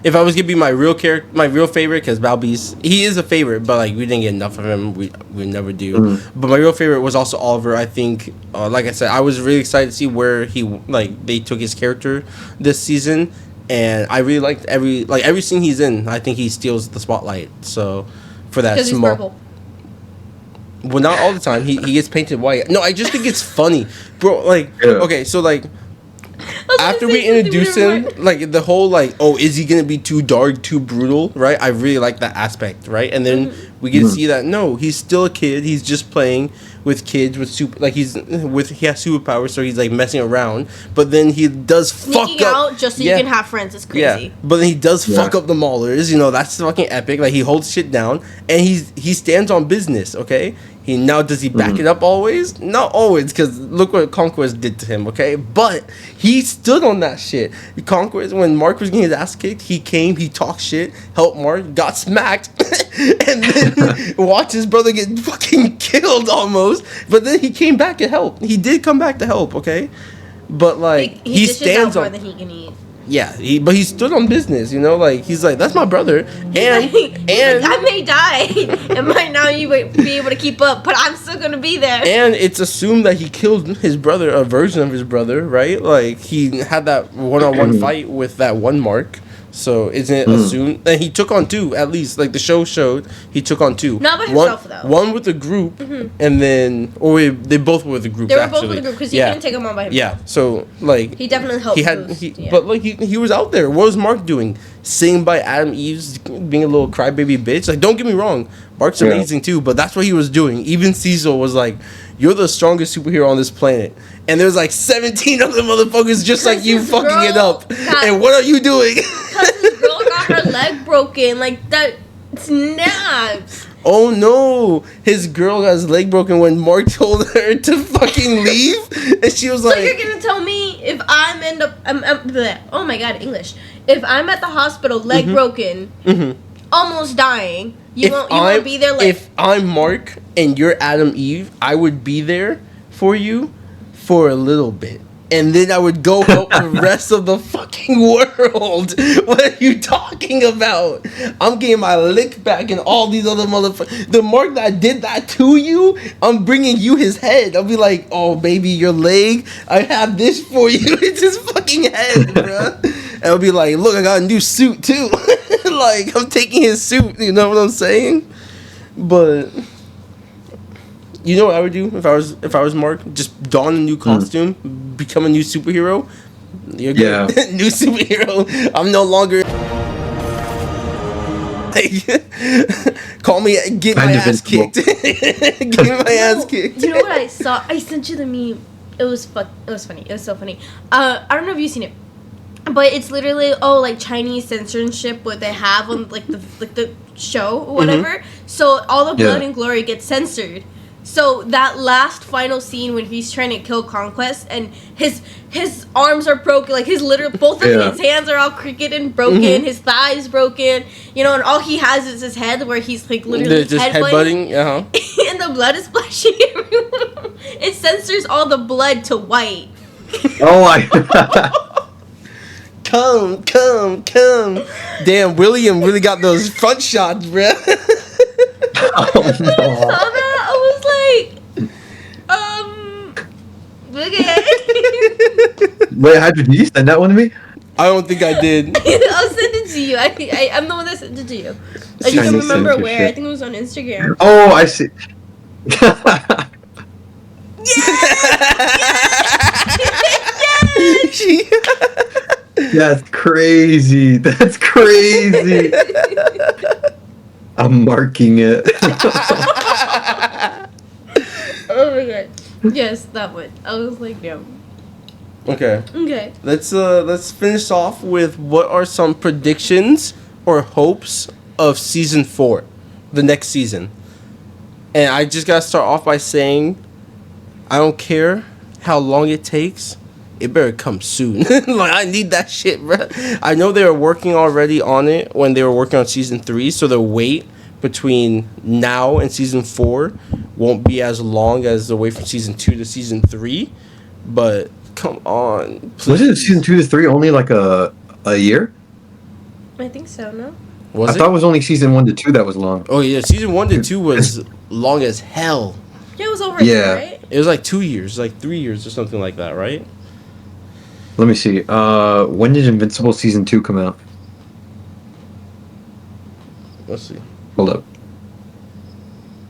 if I was gonna be my real favorite, because Battle Beast, he is a favorite, but like, we didn't get enough of him. We never do. But my real favorite was also Oliver. I think, like I said, I was really excited to see where they took his character this season, and I really liked every scene he's in. I think he steals the spotlight. So for that because small. He's purple. Well, not all the time. He gets painted white. No, I just think it's funny, bro. Like, okay, so like, after we introduce him, like, the whole like, oh, is he gonna be too dark, too brutal, right? I really like that aspect, right? And then we get to see that no, he's still a kid. He's just playing with kids with he has superpowers, so he's like messing around. But then he does sneaking fuck up out just so you can have friends. It's crazy. Yeah, but then he does fuck up the Maulers. You know, that's fucking epic. Like, he holds shit down, and he stands on business. Okay. Does he back it up always? Not always, because look what Conquest did to him, okay? But he stood on that shit. Conquest, when Mark was getting his ass kicked, he came, he talked shit, helped Mark, got smacked, and then watched his brother get fucking killed almost. But then he came back to help. He did come back to help, okay? But like, he stands on more than he can eat. Yeah, but he stood on business, you know, like, he's like, that's my brother, and I may die, and might not even be able to keep up, but I'm still gonna be there. And it's assumed that he killed his brother, a version of his brother, right? Like, he had that one-on-one fight with that one Mark. So isn't it assumed? And he took on two, at least. Like, the show showed, he took on two. Not by himself, though. One with the group, and then... they both were with the group, They were both with the group, because he couldn't take them on by himself. Yeah, so, like... He definitely helped But, like, he was out there. What was Mark doing? Sitting by Adam Eve's, being a little crybaby bitch? Like, don't get me wrong. Mark's amazing, too, but that's what he was doing. Even Cecil was like, you're the strongest superhero on this planet. And there's, like, 17 other motherfuckers just like you fucking it up. And what are you doing? Because his girl got her leg broken. Like, that snaps. Oh no, his girl got his leg broken when Mark told her to fucking leave, and she was like, "So you're gonna tell me if I'm oh my god, English? If I'm at the hospital, leg broken, almost dying, you won't be there? Like, if I'm Mark and you're Adam Eve, I would be there for you for a little bit, and then I would go help the rest of the fucking world. What are you talking about? I'm getting my lick back and all these other motherfuckers. The Mark that did that to you, I'm bringing you his head. I'll be like, oh, baby, your leg, I have this for you. It's his fucking head, bruh. And I'll be like, look, I got a new suit, too. Like, I'm taking his suit, you know what I'm saying? But... You know what I would do if I was Mark? Just don a new costume, become a new superhero. You're good. Yeah. New superhero. I'm no longer. Call me. Get my ass kicked. Get my ass kicked. You know what I saw? I sent you the meme. It was funny. It was so funny. I don't know if you've seen it, but it's literally like Chinese censorship what they have on like the show or whatever. So all the blood and glory gets censored. So that last final scene when he's trying to kill Conquest and his arms are broken, like his both of his hands are all crooked and broken, his thighs broken, and all he has is his head where he's like literally just headbutting, and the blood is splashing everywhere. It censors all the blood to white. Oh my! Come! Damn, William really got those front shots, bruh. Oh When I saw no! that, I was like, okay. Wait, did you send that one to me? I don't think I did. I'll send it to you. I'm the one that sent it to you. I just don't remember where. I think it was on Instagram. Oh, I see. That's crazy. That's crazy. I'm marking it. Oh my god. Yes, that one. I was like, yeah. Okay. Okay. Let's finish off with what are some predictions or hopes of season 4, the next season. And I just gotta start off by saying, I don't care how long it takes. It better come soon. Like, I need that shit, bro. I know they were working already on it when they were working on season 3, so the wait between now and season 4 won't be as long as the wait from season 2 to season 3. But come on, please. Was it season 2 to 3 only like a year? I think so, no? I thought it was only season 1 to 2 that was long. Oh yeah, season 1 to 2 was long as hell. Yeah, it was over a year, right? It was like 2 years, like 3 years or something like that, right? Let me see. When did Invincible season 2 come out? Let's see. Hold up.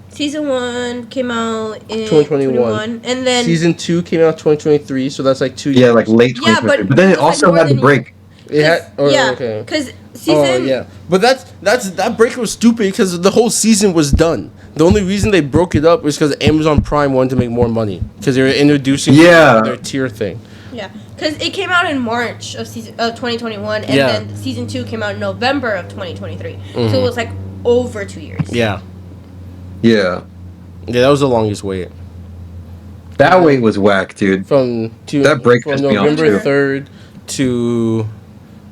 Season 1 came out in 2021. And then season 2 came out 2023, so that's like 2 years. Yeah, like late 2023. But then it also had the break. Okay. Because season... But that break was stupid because the whole season was done. The only reason they broke it up was because Amazon Prime wanted to make more money because they were introducing their tier thing. Yeah, because it came out in March of 2021, and then season 2 came out in November of 2023. So it was like over 2 years. Yeah, that was the longest wait. That wait was whack, dude. That break from November 3rd to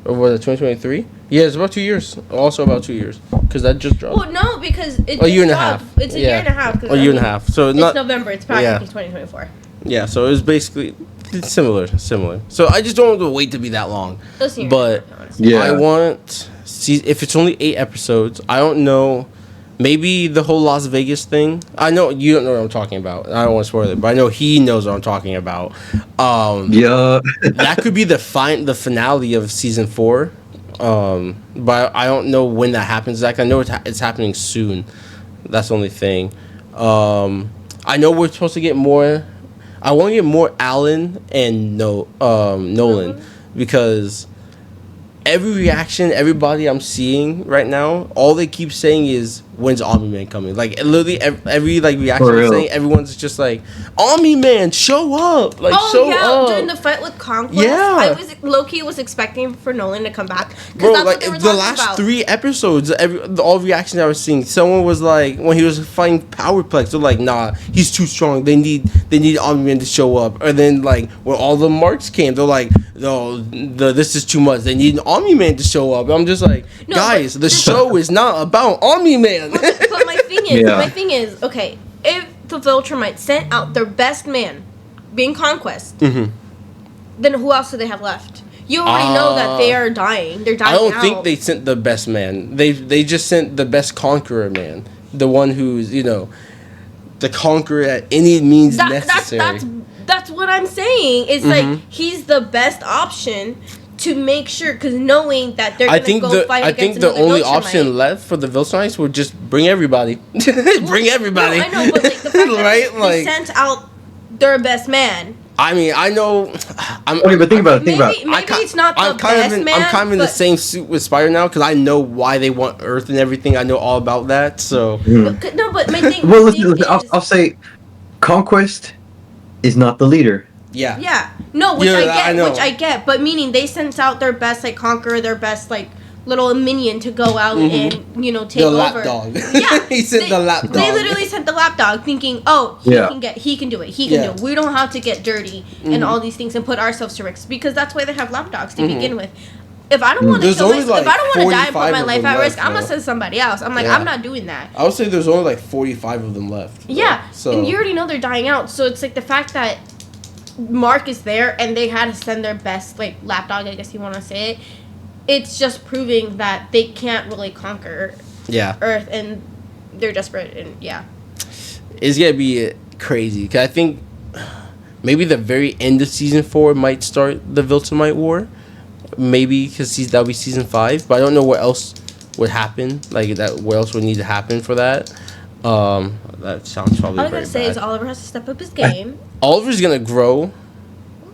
was it 2023? Yeah, it's about 2 years. Also about 2 years because that just dropped. Well, no, because it's a year and a half. It's a year and a half. A year and a half. So it's November. It's practically 2024. Yeah, so it was basically similar. So I just don't want the wait to be that long. But I want if it's only 8 episodes. I don't know. Maybe the whole Las Vegas thing. I know you don't know what I'm talking about. I don't want to spoil it, but I know he knows what I'm talking about. That could be the finale of season 4. But I don't know when that happens. Like I know it's happening soon. That's the only thing. I know we're supposed to get more. I want to get more Alan and Nolan because every reaction, everybody I'm seeing right now, all they keep saying is, "When's Omni-Man coming?" Like literally every reaction I'm saying, everyone's just like, "Omni-Man, show up!" Like show up. During the fight with Conquest, I was low-key was expecting for Nolan to come back. Bro, like the last 3 episodes, all reactions I was seeing, someone was like, when he was fighting Powerplex, they're like, "Nah, he's too strong. They need Omni-Man to show up." And then like when all the marks came, they're like, "No, this is too much. They need an Omni-Man to show up." I'm just like, guys, the show is not about Omni-Man. But my thing is, okay, if the Viltrumite sent out their best man, being Conquest, then who else do they have left? You already know that they are dying. They're dying I don't out. think they sent the best man. They just sent the best conqueror man. The one who's, the conqueror at any means necessary. That's what I'm saying. It's like he's the best option to make sure, because knowing that they're going to go fight against I think another the only Viltrumite. option left for the Viltrumites would just bring everybody. Bring everybody. No, I know, but like the fact right? that they sent out their best man. I mean, I know. Okay, but think about it. Maybe it's not the best man. I'm kind of in the same suit with Spider now because I know why they want Earth and everything. I know all about that. So No, but my thing. Well, listen, I'll say, Conquest is not the leader. yeah. Yeah. No, which know. I get, but meaning they sent out their best like conqueror, their best like little minion to go out and take The over. lapdog. Yeah, He sent the lapdog. They literally sent the lapdog, thinking, "Oh, he can do it. He can do it. We don't have to get dirty and all these things and put ourselves to risk because that's why they have lapdogs to begin with." If I don't want to kill myself, if I don't want to die and put my life at risk, I'm gonna send somebody else. I'm like, I'm not doing that. I would say there's only like 45 of them left. Yeah, So and you already know they're dying out. So it's like the fact that Mark is there and they had to send their best like lapdog, I guess you want to say it. It's just proving that they can't really conquer Earth and they're desperate and it's gonna be crazy because I think maybe the very end of season 4 might start the Viltrumite War. Maybe because that'll be season 5, but I don't know what else would happen. Like that, what else would need to happen for that? That sounds probably. All I gotta say is Oliver has to step up his game. Oliver's gonna grow.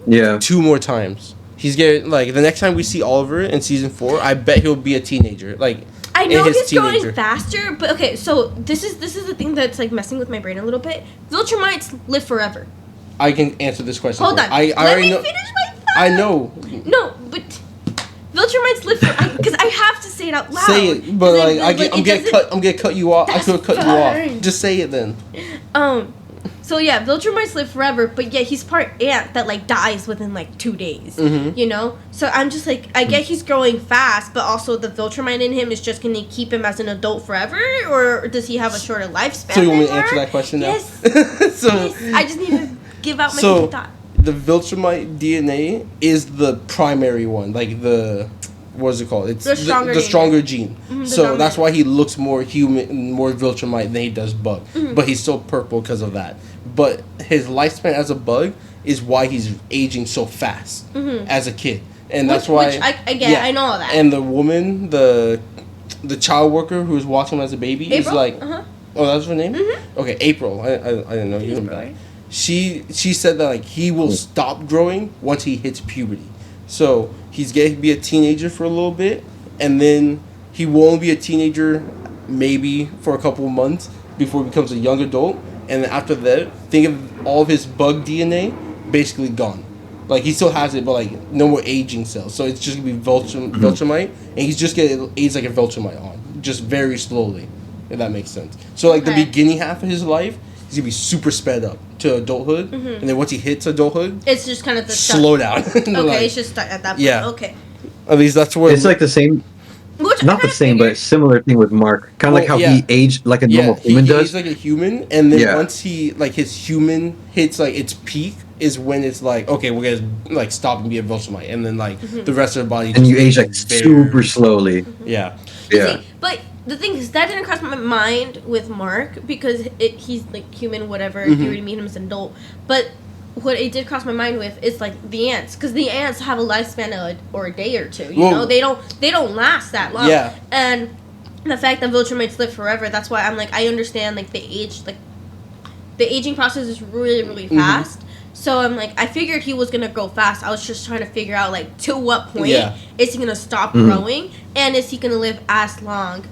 Yeah. 2 more times. He's getting like the next time we see Oliver in season 4, I bet he'll be a teenager. Like I know in his he's teenager. growing faster, but okay. So this is the thing that's like messing with my brain a little bit. Viltrumites live forever. I can answer this question. Hold on. I Let already me know. finish my thought. I know. No, but Viltrumites live forever because I have to say it out loud. Say it, but like I'm gonna cut you off. I could cut you fine. off. Just say it then. So yeah, Viltrumites live forever, but yeah, he's part ant that like dies within like 2 days. So I'm just like, I get he's growing fast, but also the Viltrumite in him is just gonna keep him as an adult forever, or does he have a shorter lifespan? So you want me than to answer Mark? that question now? Yes. So Yes. I just need to give out my thought. the Viltrumite DNA is the primary one, like the what is it called? It's The stronger stronger gene. the So dominant. that's why he looks more human, more Viltrumite than he does bug. But he's still purple because of that. But his lifespan as a bug is why he's aging so fast as a kid, and that's why. Which I get. I know all that. And the woman, the child worker who was watching him as a baby, is April? like, oh, that's her name. Okay, April. I didn't know you knew that. She said that like he will stop growing once he hits puberty. So he's going to be a teenager for a little bit, and then he won't be a teenager maybe for a couple of months before he becomes a young adult. And then after that, think of all of his bug DNA basically gone. Like he still has it, but like no more aging cells. So it's just gonna be Viltrumite, and he's just gonna age like a Viltrumite on, just very slowly, if that makes sense. So like the beginning half of his life, he's gonna be super sped up to adulthood, and then once he hits adulthood, it's just kind of the slow down. Okay, like, it's just stuck at that point. Yeah. Okay. At least that's where It's like the same. Which Not the same, but similar thing with Mark. Kind of like how he aged like a normal he human aged does. like a human, and then once he like his human hits like its peak is when it's like, okay, we're gonna like stop and be a Viltrumite, and then like the rest of the body. And you age like super slowly. Yeah. Yeah. See, but the thing is, that didn't cross my mind with Mark because he's like human, whatever. If you were to meet him as an adult, but what it did cross my mind with is like the ants, because the ants have a lifespan of or a day or two. You know, they don't last that long. Yeah. And the fact that Viltrumites live forever, that's why I'm like, I understand like the aging process is really really fast. So I'm like, I figured he was gonna grow fast. I was just trying to figure out like to what point is he gonna stop growing, and is he gonna live as long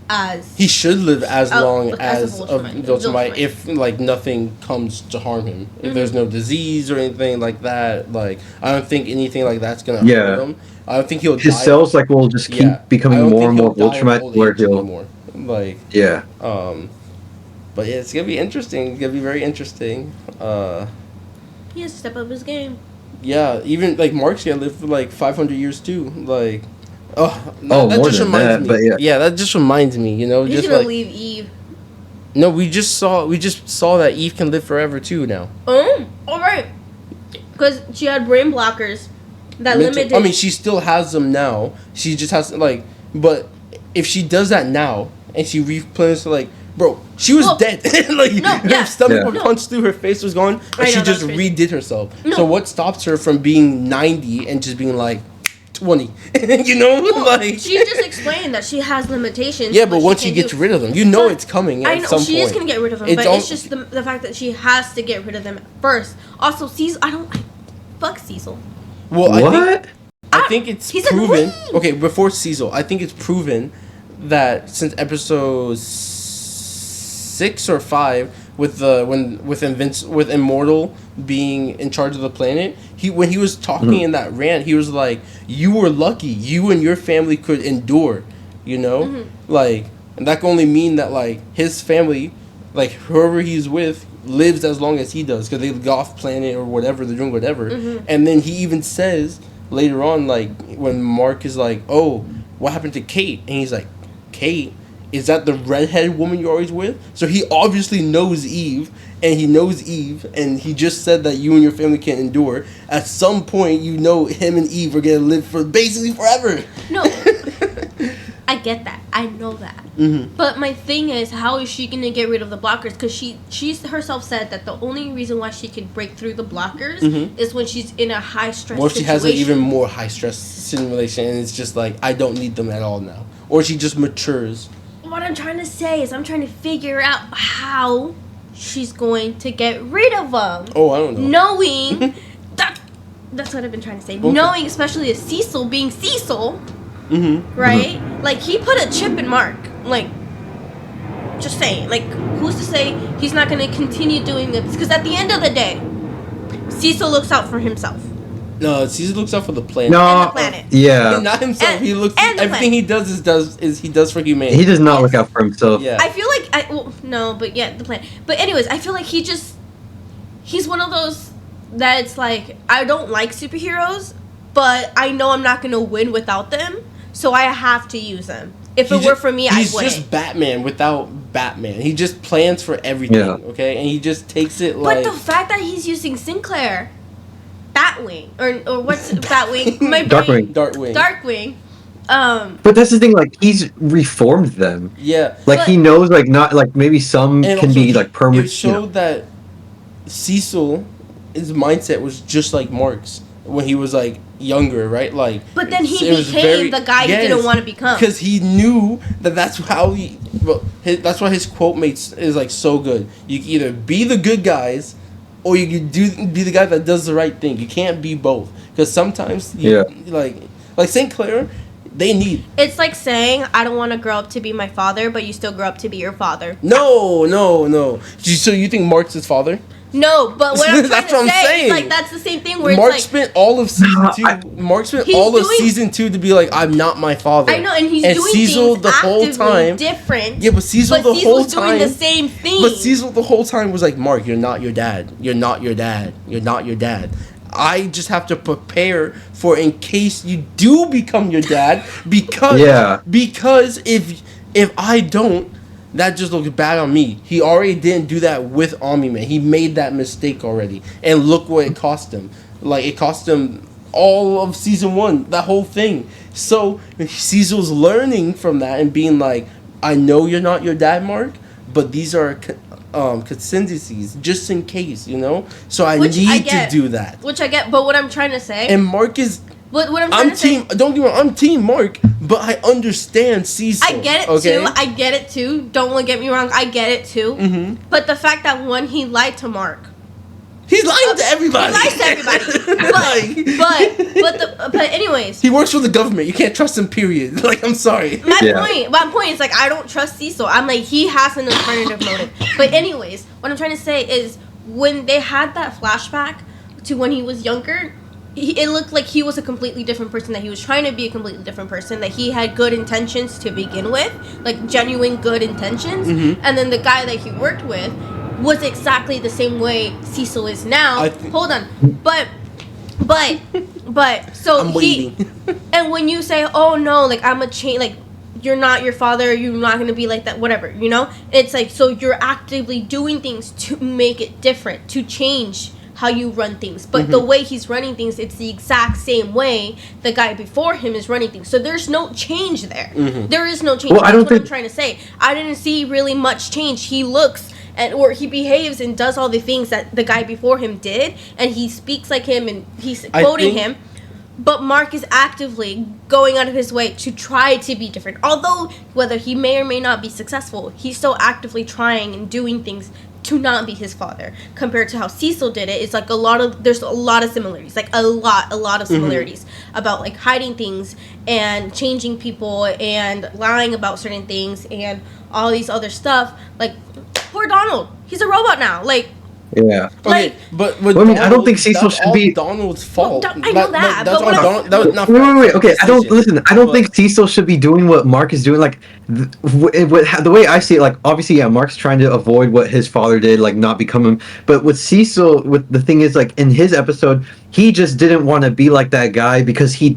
as he should live as long as a a Viltrumite. Viltrumite if like nothing comes to harm him. If there's no disease or anything like that, like I don't think anything like that's gonna hurt him. I don't think he'll. His cells like will just keep becoming more and more Viltrumite where he'll. Anymore. Like but yeah, it's gonna be interesting. It's gonna be very interesting. He has to step up his game. Yeah, even like Mark's gonna live for like 500 years too. Like, that more just than reminds that, me. but yeah. That just reminds me. You know, He's just gonna like leave Eve. no, we just saw that Eve can live forever too now. All right. Because she had brain blockers that limited. I mean, she still has them now. She just has like, but if she does that now and she replenishes, like, bro, she was dead. Like, her stomach would punch through, her face was gone, and she just redid herself. So what stops her from being 90 and just being like 20? You know, like she just explained that she has limitations. Yeah, but once she gets rid of them, you know it's coming at some point. She is gonna get rid of them, but it's just the fact that she has to get rid of them first. Also, Cecil, fuck Cecil. Well, what? I think it's proven. Okay, before Cecil, I think it's proven that since episode 6 or 5, with Immortal being in charge of the planet, when he was talking in that rant, he was like, "You were lucky. You and your family could endure." You know, like, and that can only mean that like his family, like whoever he's with, lives as long as he does because they got off planet or whatever, they're doing whatever. And then he even says later on, like when Mark is like, "Oh, what happened to Kate?" and he's like, "Kate, is that the redheaded woman you're always with?" So he obviously knows Eve, and he just said that you and your family can endure. At some point, you know him and Eve are gonna live for basically forever. No, I get that. I know that. But my thing is, how is she gonna get rid of the blockers? Because she herself said that the only reason why she can break through the blockers is when she's in a high stress. Or she has an even more high stress simulation, and it's just like, I don't need them at all now. Or she just matures. What I'm trying to say is I'm trying to figure out how she's going to get rid of them. Oh, I don't know. Knowing that's what I've been trying to say. Okay. Knowing, especially as Cecil being Cecil, right? Like, he put a chip in Mark. Like, just saying. Like, who's to say he's not going to continue doing this? Because at the end of the day, Cecil looks out for himself. No, Cecil looks out for the planet. No, and the planet. Yeah. Not himself. And, he looks. Everything he does he does for humanity. He does not look out for himself. Yeah. I feel like the planet. But anyways, I feel like he's one of those that it's like, I don't like superheroes, but I know I'm not gonna win without them, so I have to use them. If it were for me, I wouldn't. He's just Batman without Batman. He just plans for everything. Yeah. Okay, and he just takes it like. But the fact that he's using Sinclair. Batwing or what's Batwing? Darkwing. But that's the thing. Like, he's reformed them. Yeah. Like, he knows, like, not like maybe some can be like permanent. It showed that Cecil, his mindset was just like Mark's when he was like younger, right? Like. But then he became the guy he didn't want to become. Because he knew that's how he. Well, that's why his quote is like so good. You can either be the good guys, or you can be the guy that does the right thing. You can't be both. Because sometimes, like St. Clair, they need. It's like saying, I don't want to grow up to be my father, but you still grow up to be your father. No. So you think Mark's his father? No, but what I'm trying to say is, like, that's the same thing where Mark spent all of season 2. Season 2 to be like, I'm not my father. I know, and he's doing Cecil things the whole time different. Yeah, but Cecil the whole time doing the same thing. But Cecil the whole time was like, Mark, you're not your dad. You're not your dad. You're not your dad. I just have to prepare for in case you do become your dad, because if I don't, that just looks bad on me. He already didn't do that with Omni-Man. He made that mistake already. And look what it cost him. Like, it cost him all of season 1, that whole thing. So, Cecil's learning from that and being like, I know you're not your dad, Mark, but these are contingencies, just in case, you know? So I need to do that. Which I get, but what I'm trying to say... And Mark is... What I'm trying to say... Don't get me wrong, I'm Team Mark, but I understand Cecil. I get it too. Don't get me wrong, I get it too. But the fact that when he lied to Mark... He's lying to everybody. He lies to everybody. But anyways... He works for the government. You can't trust him, period. Like, I'm sorry. My point is, like, I don't trust Cecil. I'm like, he has an alternative motive. But anyways, what I'm trying to say is, when they had that flashback to when he was younger... It looked like he was a completely different person, that he was trying to be a completely different person, that he had good intentions to begin with, like genuine good intentions, and then the guy that he worked with was exactly the same way Cecil is now. Hold on. But so I'm waiting. And when you say, oh no, like, I'm a change, like, you're not your father, you're not going to be like that, whatever, you know? It's like, so you're actively doing things to make it different, to change how you run things. But the way he's running things, it's the exact same way the guy before him is running things. So there's no change there. There is no change. Well, That's what I'm trying to say. I didn't see really much change. He looks or he behaves and does all the things that the guy before him did, and he speaks like him and he's quoting him. But Mark is actively going out of his way to try to be different. Although, whether he may or may not be successful, he's still actively trying and doing things to not be his father. Compared to how Cecil did it, it's like there's a lot of similarities. Like a lot of similarities about like hiding things and changing people and lying about certain things and all these other stuff. Like, poor Donald. He's a robot now. Like, yeah. Okay, but I mean, I don't think Cecil should be Donald's fault. Well, I know that, that's but Donald, that was not wait. Okay, I don't think Cecil should be doing what Mark is doing. Like, the way I see it, like, obviously, yeah, Mark's trying to avoid what his father did, like, not become him. But with Cecil, the thing is, like, in his episode, he just didn't want to be like that guy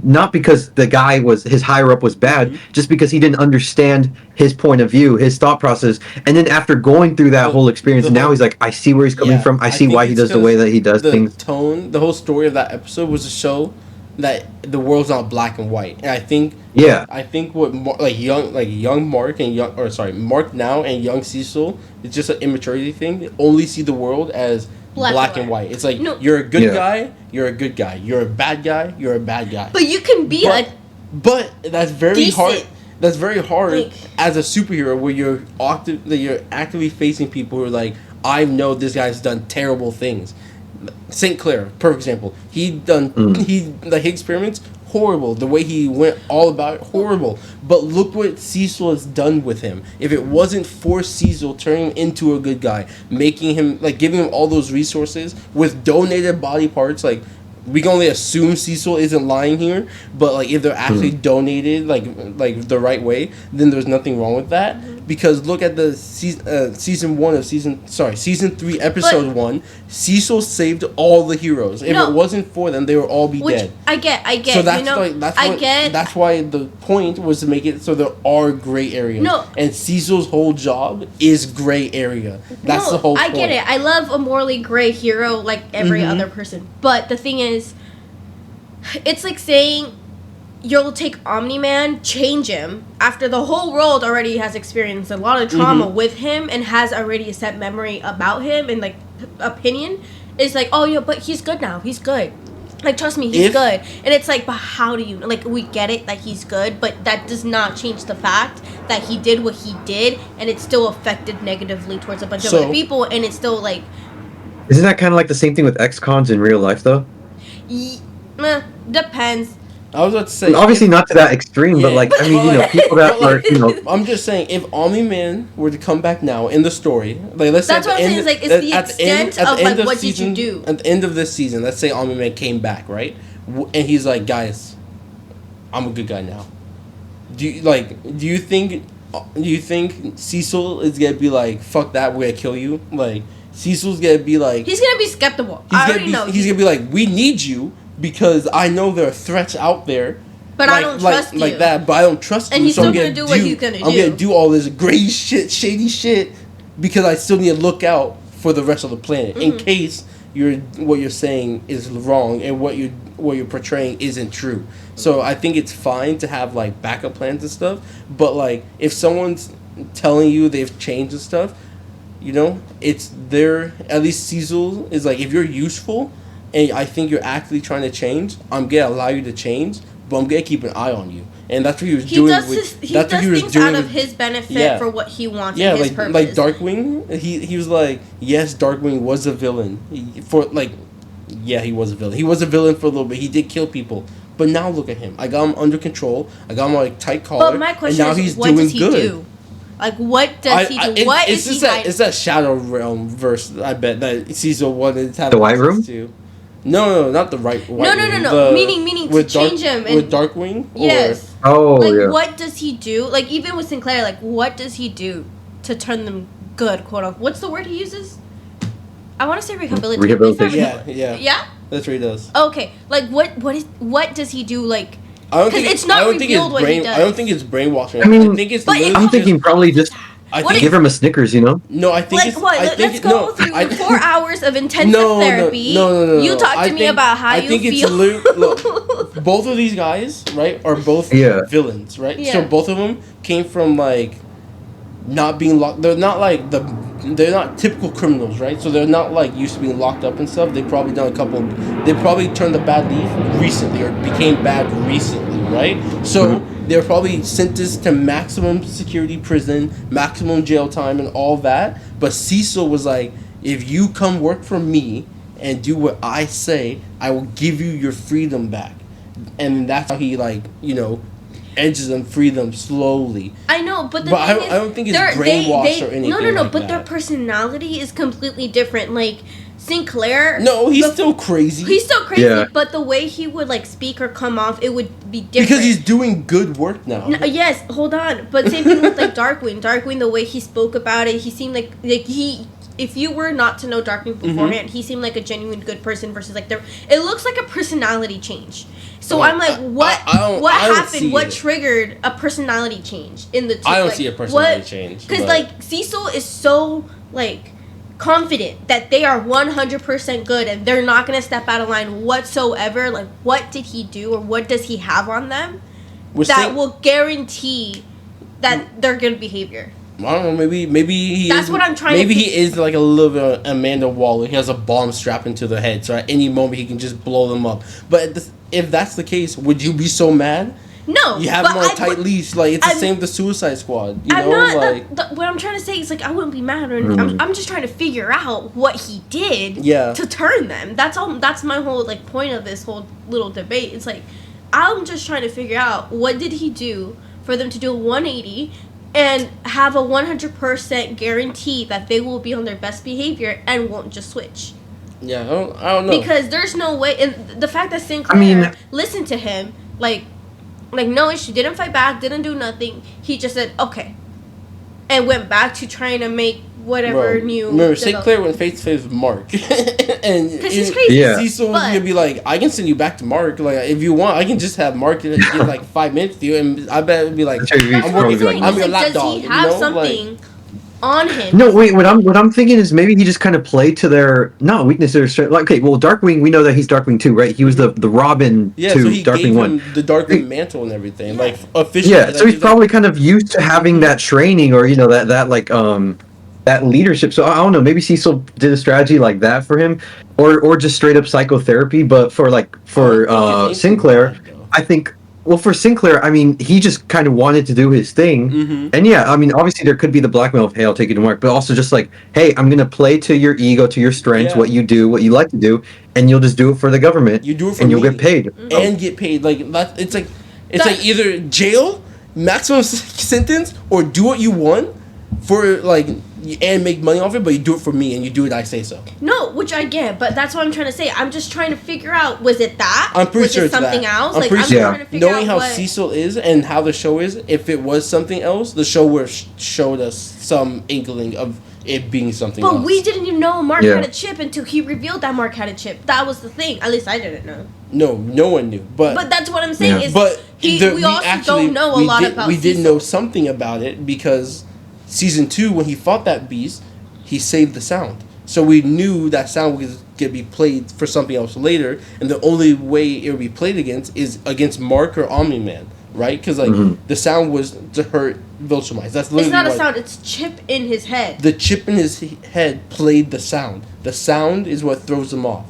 not because the guy his higher up was bad, just because he didn't understand his point of view, his thought process. And then after going through that whole experience, now he's like, I see where he's coming from. I see why he does the way that he does things. The whole story of that episode was to show that the world's not black and white. And I think what young Mark and Mark now and young Cecil, it's just an immaturity thing. They only see the world as black and white. It's like, you're a good guy, you're a good guy. You're a bad guy, you're a bad guy. But you can be but that's very decent. hard. That's very hard as a superhero where you're actively facing people who are like, I know this guy's done terrible things. St. Clair, perfect example. The Higgs experiments, horrible. The way he went all about it, horrible. But look what Cecil has done with him. If it wasn't for Cecil turning him into a good guy, making him, like, giving him all those resources with donated body parts, like, we can only assume Cecil isn't lying here, but like if they're actually donated like the right way, then there's nothing wrong with that. Because look at the season 3 episode 1. Cecil saved all the heroes. If it wasn't for them, they would all be dead. I get. So that's why the point was to make it so there are gray areas. No. And Cecil's whole job is gray area. That's the whole point. I get it. I love a morally gray hero like every other person. But the thing is, it's like saying you'll take Omni-Man, change him, after the whole world already has experienced a lot of trauma with him and has already a set memory about him and, like, opinion. It's like, oh, yeah, but he's good now. He's good. Like, trust me, he's good. And it's like, but how do you... Like, we get it that he's good, but that does not change the fact that he did what he did, and it still affected negatively towards a bunch of other people, and it's still, like... Isn't that kind of like the same thing with ex-cons in real life, though? Depends. I was about to say, obviously not to that extreme, but like, I mean, people that were, I'm just saying, if Omni-Man were to come back now in the story, like, let's say that's what I'm saying. Is like, it's the extent of like, what did you do at the end of this season? Let's say Omni-Man came back, right? And he's like, guys, I'm a good guy now. Do you think Cecil is gonna be like, fuck that, we're gonna kill you? Like, Cecil's gonna be like, he's gonna be skeptical. I already know. He's gonna be like, we need you. Because I know there are threats out there, but I don't trust you. Like that. But I don't trust you. And he's still gonna do what he's gonna do. I'm gonna do all this gray shit, shady shit, because I still need to look out for the rest of the planet in case what you're saying is wrong and what you're portraying isn't true. So I think it's fine to have like backup plans and stuff. But like if someone's telling you they've changed and stuff, it's there. At least Cecil is like, if you're useful. And I think you're actually trying to change, I'm going to allow you to change, but I'm going to keep an eye on you. And that's what he was doing. He does things out of his benefit for what he wants and his purpose. Like Darkwing, he was like, yes, Darkwing was a villain. He was a villain. He was a villain for a little bit. He did kill people. But now look at him. I got him under control. I got him like tight collar. But my question is, what does he do? Like, what does he do? It's that Shadow Realm verse, I bet, that Cecil wanted to have. The White Room? To. No, not the White Room. No. Meaning to change him. With Darkwing? Yes. What does he do? Like, even with Sinclair, like, what does he do to turn them good, quote unquote? What's the word he uses? I want to say rehabilitation. Yeah? That's what he does. Okay. Like, what does he do, like... Because it's not revealed what he does. I don't think it's brainwashing. I mean, I think it's I'm thinking probably just I What think Give him a Snickers, you know? no, I think Like it's, what? I think Let's go through 4 hours of intensive therapy. No. You talk to I me think- about how I you think feel. Look, both of these guys, right, are both Yeah. villains, right? Yeah. So both of them came from like not being locked. They're not like they're not typical criminals, right? So they're not like used to being locked up and stuff. They probably done a couple. They probably turned a bad leaf recently or became bad recently, right? So they're probably sentenced to maximum security prison, maximum jail time, and all that. But Cecil was like, if you come work for me and do what I say, I will give you your freedom back. And that's how he edges them, free them slowly. I know, but the But thing is, I don't think it's they're- brainwashed or anything No, like but their that. personality is completely different. Like Sinclair. No, he's still crazy. He's still crazy, Yeah. but the way he would like speak or come off, it would be different. because he's doing good work now. No, yes, hold on. But same thing with like Darkwing. Darkwing, the way he spoke about it, he seemed like he. If you were not to know Darkwing beforehand, he seemed like a genuine good person versus like there. It looks like a personality change. So I'm like, what? I don't happened? see What it. triggered a personality change in the two? I don't like, see a personality change, Because but- like Cecil is so like confident that they are 100% good and they're not gonna step out of line whatsoever. Like, what did he do or what does he have on them We're that saying- will guarantee that they're good behavior? I don't know. Maybe he. That's is, what I'm trying to Maybe he think. is like a little bit of Amanda Waller. He has a bomb strapped into their head, so at any moment he can just blow them up. But if that's the case, would you be so mad? No, You have but him on a I tight would- leash. Like it's the I'm- same with the Suicide Squad. You I'm know, not. like What I'm trying to say is like I wouldn't be mad, or I'm just trying to figure out what he did Yeah. to turn them. That's all. That's my whole like point of this whole little debate. It's like I'm just trying to figure out what did he do for them to do a 180 and have a 100% guarantee that they will be on their best behavior and won't just switch. yeah, I don't know. Because there's no way, and the fact that Sinclair mean- listened to him, like no issue, didn't fight back, didn't do nothing. He just said okay, and went back to trying to make whatever Bro, new. remember, Sinclair went face to face with Mark, and Because he's crazy. Yeah. Cecil was But- gonna be like, I can send you back to Mark. Like, if you want, I can just have Mark get like 5 minutes with you, and I bet it'd be like, That's right, That's I'm what I'm working. saying. I'm It's your like, lapdog. does he have something on him? No, wait. What I'm thinking is maybe he just kind of played to their not weakness or strength. Like, okay, well, Darkwing, we know that he's Darkwing 2, right? He was the Robin Yeah, to so he Darkwing gave 1. him the Darkwing mantle and everything, Yeah. like officially. Yeah, like, so he's probably kind of used to having that training or that leadership. So I don't know, maybe Cecil did a strategy like that for him, or just straight up psychotherapy. But for I don't think it's Sinclair, anything like that, though. I think. Well, for Sinclair, I mean, he just kind of wanted to do his thing, Mhm. and yeah, I mean, obviously there could be the blackmail of, hey, I'll take you to Mark, but also just like, hey, I'm gonna play to your ego, to your strengths, Yeah. what you do, what you like to do, and you'll just do it for the government. You do it for and you'll me. get paid. and get paid. Like that, it's like That- either jail, maximum sentence, or do what you want for like and make money off it, but you do it for me and you do it I say so. No, which I get, but that's what I'm trying to say. I'm just trying to figure out, was it that? I'm pretty was sure it it's something that. else? I'm Like, pretty I'm sure- trying to figure Knowing out how what... Cecil is and how the show is, if it was something else, the show would have showed us some inkling of it being something else. But we didn't even know Mark Yeah. had a chip until he revealed that Mark had a chip. That was the thing. At least I didn't know. No one knew. But that's what I'm saying Yeah. is But we also don't know a lot about we did Cecil. know something about it because season 2 when he fought that beast, he saved the sound. So we knew that sound was gonna be played for something else later, and the only way it would be played against is against Mark or Omni Man, right? Because like the sound was to hurt Viltrumites. That's literally It's not a what- sound. It's chip in his head. The chip in his head played the sound. The sound is what throws them off.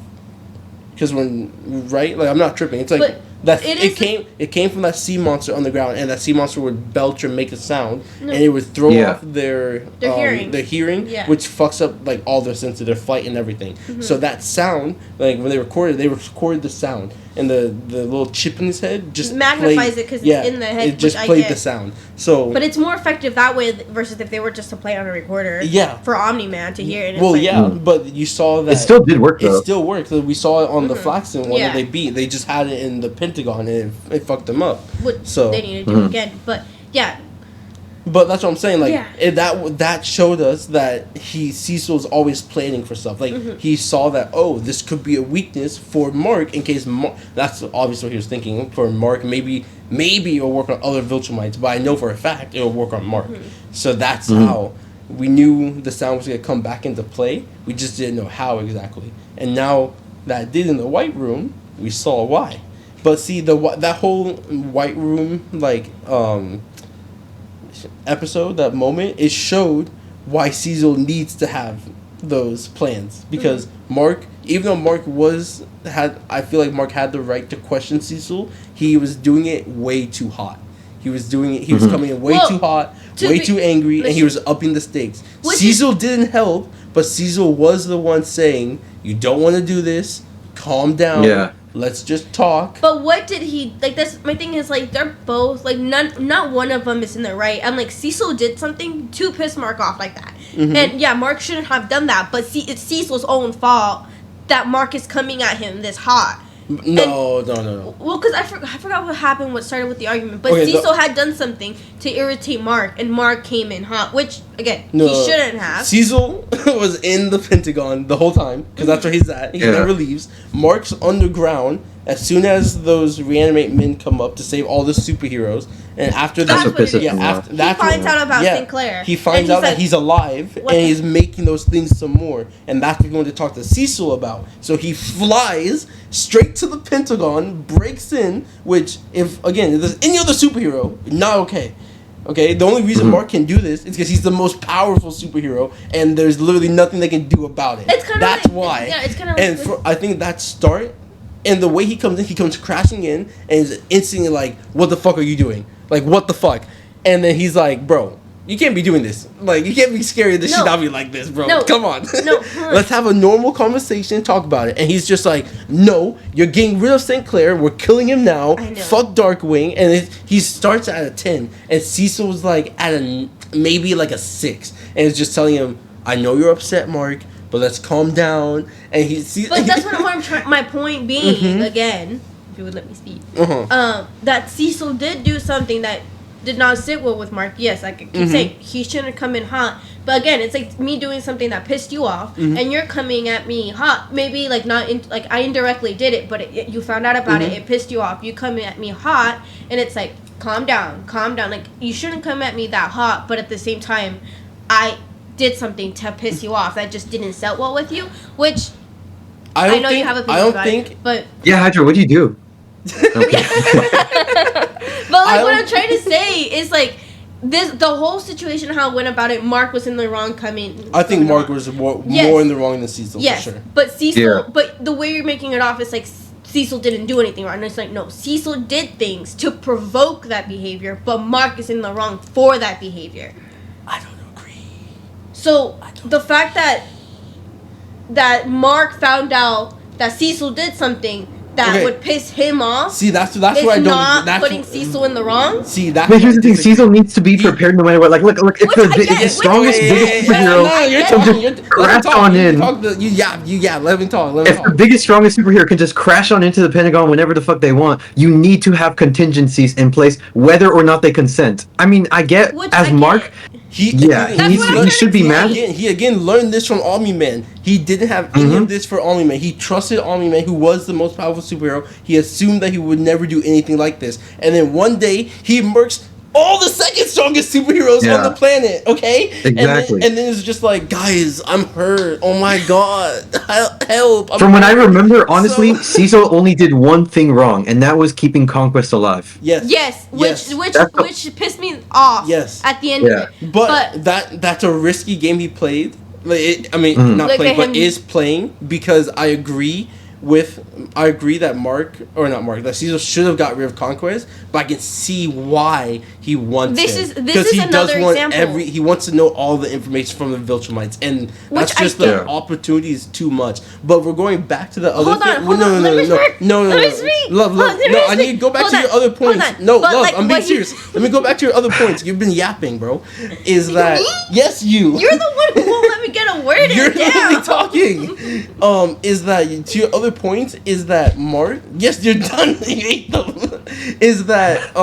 Because when right, like I'm not tripping. It's like But that. it It, is- came from that sea monster on the ground, and that sea monster would belch or make a sound, No. and it would throw Yeah. off their hearing. their hearing, Yeah. which fucks up like all their senses, their flight and everything. So that sound, like when they recorded the sound, and the little chip in his head just Magnifies played- it 'cause it's yeah, in the head, It just which I played get. the sound. So But it's more effective that way versus if they were just to play on a recorder. Yeah. For Omni Man to hear it. And well, it's like, yeah, but you saw that It still did work It though. still worked. We saw it on the Flaxen one Yeah. that they beat. They just had it in the Pentagon and it fucked them up. Which So- they need to do again. But yeah, But that's what I'm saying. Like Yeah. that showed us that Cecil's always planning for stuff. Like he saw that this could be a weakness for Mark in case Mark. That's obviously what he was thinking for Mark. Maybe Maybe it'll work on other Viltrumites, but I know for a fact it'll work on Mark. So that's how we knew the sound was going to come back into play. We just didn't know how exactly. And now that it did in the White Room, we saw why. But see, that whole White Room, like, episode, that moment, it showed why Cecil needs to have those plans. Because Mark, even though I feel like Mark had the right to question Cecil, he was doing it way too hot. He was coming in way too hot, way too angry, and he was upping the stakes. Cecil didn't help, but Cecil was the one saying, you don't want to do this, calm down. Yeah. Let's just talk. But what did he like? That's my thing. Is like they're both like not one of them is in the right. I'm like Cecil did something to piss Mark off like that, and yeah, Mark shouldn't have done that. But it's Cecil's own fault that Mark is coming at him this hot. No. Well, because I forgot what happened. What started with the argument? But Cecil had done something to irritate Mark, and Mark came in hot, which again he shouldn't have. Cecil was in the Pentagon the whole time because that's where he's at. He never leaves. Mark's underground. As soon as those reanimate men come up to save all the superheroes, and after that, he finds out about Sinclair. He finds out that he's alive, and he's making those things some more, and that's what he's going to talk to Cecil about. So he flies straight to the Pentagon, breaks in, which, if there's any other superhero, not okay. Okay, the only reason Mark can do this is because he's the most powerful superhero, and there's literally nothing they can do about it. That's why. Yeah, it's kind of. And I think that start. And the way he comes crashing in, and is instantly like, what the fuck are you doing? Like, what the fuck? And then he's like, bro, you can't be doing this. Like, you can't be scared of this shit. I'll be like this, bro. No. Come on. No. Let's have a normal conversation and talk about it. And he's just like, no, you're getting rid of St. Clair. We're killing him now. Fuck Darkwing. And he starts at a 10. And Cecil was like at maybe like a 6. And it's just telling him, I know you're upset, Mark, but let's calm down. And but that's what I'm trying. My point being, again, if you would let me speak, that Cecil did do something that did not sit well with Mark. Yes, I keep saying he shouldn't have come in hot. But again, it's like me doing something that pissed you off, and you're coming at me hot. Maybe like like I indirectly did it, but you found out about it. It pissed you off. You coming at me hot, and it's like calm down. Like you shouldn't come at me that hot. But at the same time, I did something to piss you off that just didn't sit well with you, which I know you have opinions about it, but yeah, Hydra, what do you do? But like what I'm trying to say is like the whole situation how it went about it. Mark was in the wrong I think Mark was more in the wrong than Cecil. Yes, for sure. But Cecil, but the way you're making it off is like Cecil didn't do anything wrong. And it's like no, Cecil did things to provoke that behavior, but Mark is in the wrong for that behavior. I don't agree. So the fact that Mark found out that Cecil did something that would piss him off. See, that's why I don't. Not putting Cecil in the wrong. See, that's. But here's the thing: Cecil needs to be prepared no matter what. Like, look, if the strongest, biggest superhero can just crash on in. Let me talk. If the biggest, strongest superhero can just crash on into the Pentagon whenever the fuck they want, you need to have contingencies in place, whether or not they consent. I mean, I get Mark. He should be mad. He again learned this from Omni-Man. He didn't have any of this for Omni-Man. He trusted Omni-Man, who was the most powerful superhero. He assumed that he would never do anything like this. And then one day, he murks all the second strongest superheroes on the planet, okay? Exactly. And then it's just like, guys, I'm hurt. Oh my god. Help. From what I remember, honestly, Cecil only did one thing wrong, and that was keeping Conquest alive. Yes, which pissed me off at the end of it. But that's a risky game he played. But is playing, because I agree that Cecil should have got rid of Conquest, but I can see why he wants this is another example. He wants to know all the information from the Viltrumites, and that's just the opportunity is too much. But we're going back to the other thing. No. Love. No, I need to go back to your other points. No, love, I'm being serious. Let me go back to your other points. You've been yapping, bro. Is that yes, you? You're the one who won't let me get a word in. You're literally talking. Is that to your other points? Is that Mark? Yes, you're done. You ate them. Is that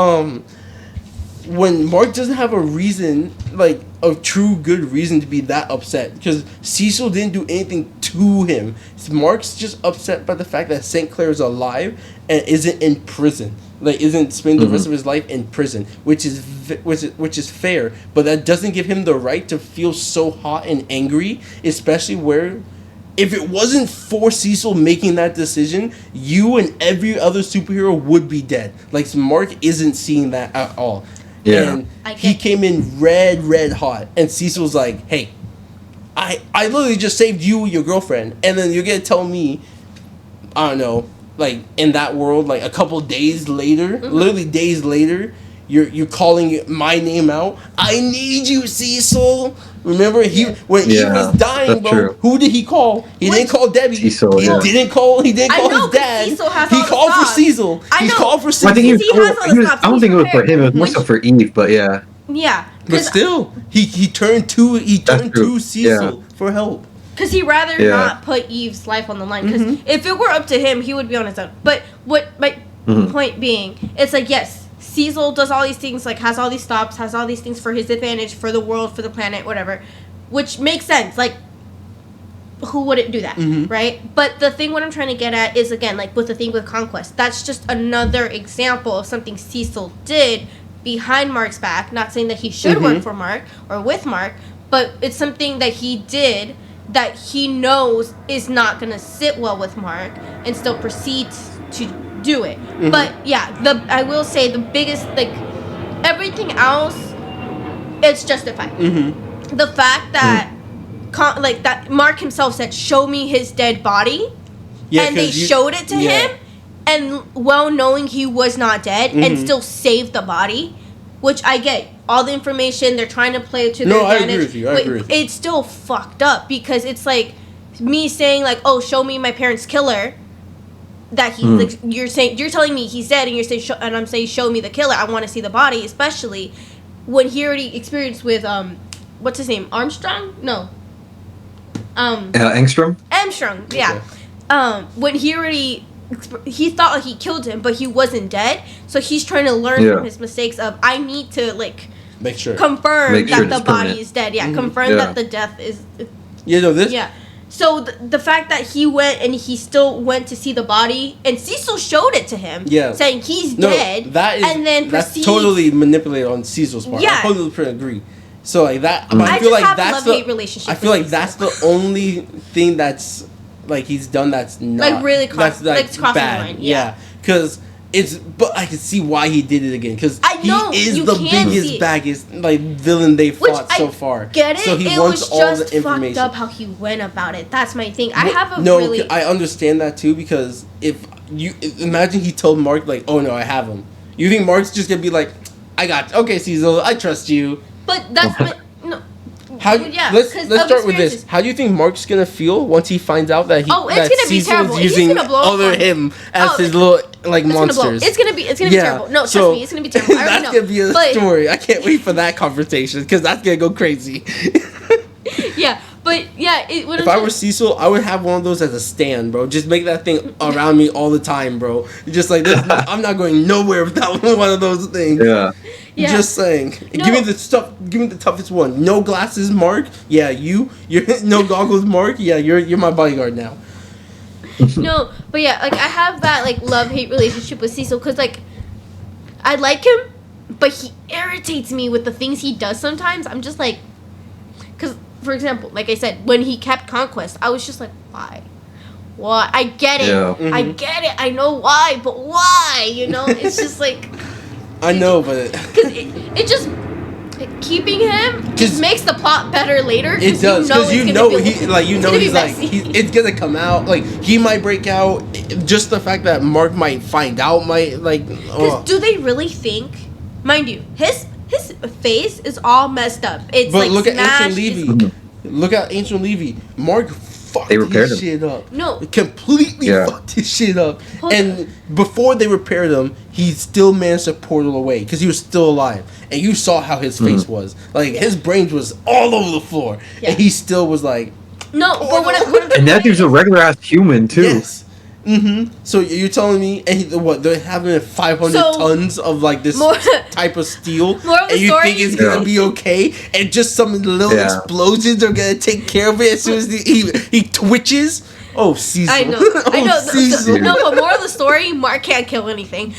when Mark doesn't have a reason, like a true good reason to be that upset, because Cecil didn't do anything to him. Mark's just upset by the fact that St. Clair is alive and isn't in prison. Like, isn't spending the rest of his life in prison, which is fair, but that doesn't give him the right to feel so hot and angry, especially where, if it wasn't for Cecil making that decision, you and every other superhero would be dead. Like, Mark isn't seeing that at all. Yeah. And he came in red hot, and Cecil's like, hey, I literally just saved you and your girlfriend, and then you're gonna tell me, I don't know, like, in that world, like, a couple days later, literally days later, you're calling my name out. I need you, Cecil. Remember, when he was dying, bro, true. who did he call? He didn't call Debbie. Cecil, he didn't call his dad. Cecil has He all the called for stops. Cecil. He called for Cecil. I think I don't think it was for him. It was more so for Eve, but yeah. Yeah. But still, he turned to true. Cecil for help. Because he'd rather not put Eve's life on the line. Because if it were up to him, he would be on his own. But what my point being, it's like, yes, Cecil does all these things, like, has all these stops, has all these things for his advantage, for the world, for the planet, whatever. Which makes sense. Like, who wouldn't do that, right? But the thing what I'm trying to get at is, again, like, with the thing with Conquest, that's just another example of something Cecil did behind Mark's back. Not saying that he should work for Mark or with Mark, but it's something that he did that he knows is not going to sit well with Mark and still proceeds to do it. But yeah, I will say the biggest, like, everything else, it's justified. The fact that that Mark himself said, show me his dead body, and they showed it to him, and well knowing he was not dead and still saved the body, which I get. All the information, they're trying to play to their advantage. I agree with you. I agree with you. It's still fucked up because it's like me saying, like, oh, show me my parents' killer. That he, like, you're telling me he's dead, and you're saying, and I'm saying, show me the killer. I want to see the body, especially when he already experienced with what's his name, Armstrong? No. Engstrom? Armstrong, yeah. Okay. When he thought like he killed him, but he wasn't dead. So he's trying to learn from his mistakes of, I need to, like, confirm that the body is dead. Yeah, confirm that the death is. Yeah. So the fact that he went and he still went to see the body, and Cecil showed it to him, saying he's dead. That's totally manipulated on Cecil's part. Yeah. I totally agree. So like that, but I feel like that's relationship. I feel like that's the only thing that's, like, he's done that's not, like, really crossing the line. Yeah, because but I can see why he did it again, because he is the biggest, baddest, like, villain they fought so far. Get it? So he it wants was all just the information. fucked up how he went about it. That's my thing. I understand that too, because if you imagine he told Mark, like, oh no, I have him. You think Mark's just gonna be like, I got you. Okay, Cecil, I trust you. But that's no. Let's start with this. How do you think Mark's gonna feel once he finds out that Cecil's using other him as his little, like, monsters? It's gonna be terrible. No, trust me, it's gonna be terrible. That's gonna be a story. I can't wait for that conversation, because that's gonna go crazy. Yeah, but yeah. If I were Cecil, I would have one of those as a stand, bro. Just make that thing around me all the time, bro. Just like this, I'm not going nowhere without one of those things. Yeah. Yeah. Just saying. No. Give me the toughest one. No glasses, Mark. Yeah, you're no goggles, Mark. Yeah, you're my bodyguard now. No, but yeah, like, I have that, like, love-hate relationship with Cecil, because, like, I like him, but he irritates me with the things he does sometimes. I'm just like, because, for example, like I said, when he kept Conquest, I was just like, why? Why? I get it. Yeah. I get it. I know why, but why? You know, it's just like. I know, but because it just keeping him just makes the plot better later. It does, because it's gonna come out. Like, he might break out. Just the fact that Mark might find out might, like. Do they really think? Mind you, his face is all messed up. It's but like look smashed. at Ancient Levy. Look at Ancient Levy. Mark fucked his shit up. No. Completely fucked his shit up. And before they repaired him, he still managed to portal away because he was still alive. And you saw how his face was. Like, his brain was all over the floor. Yeah. And he still was like... No, but what I'm and that dude's a regular-ass human, too. Yes. So you're telling me, what, they're having 500 tons of like this type of steel, and you think it's gonna be okay? And just some little explosions are gonna take care of it as soon as he twitches. Oh, Cecil. I know. I know. Cecil. No, but moral of the story, Mark can't kill anything,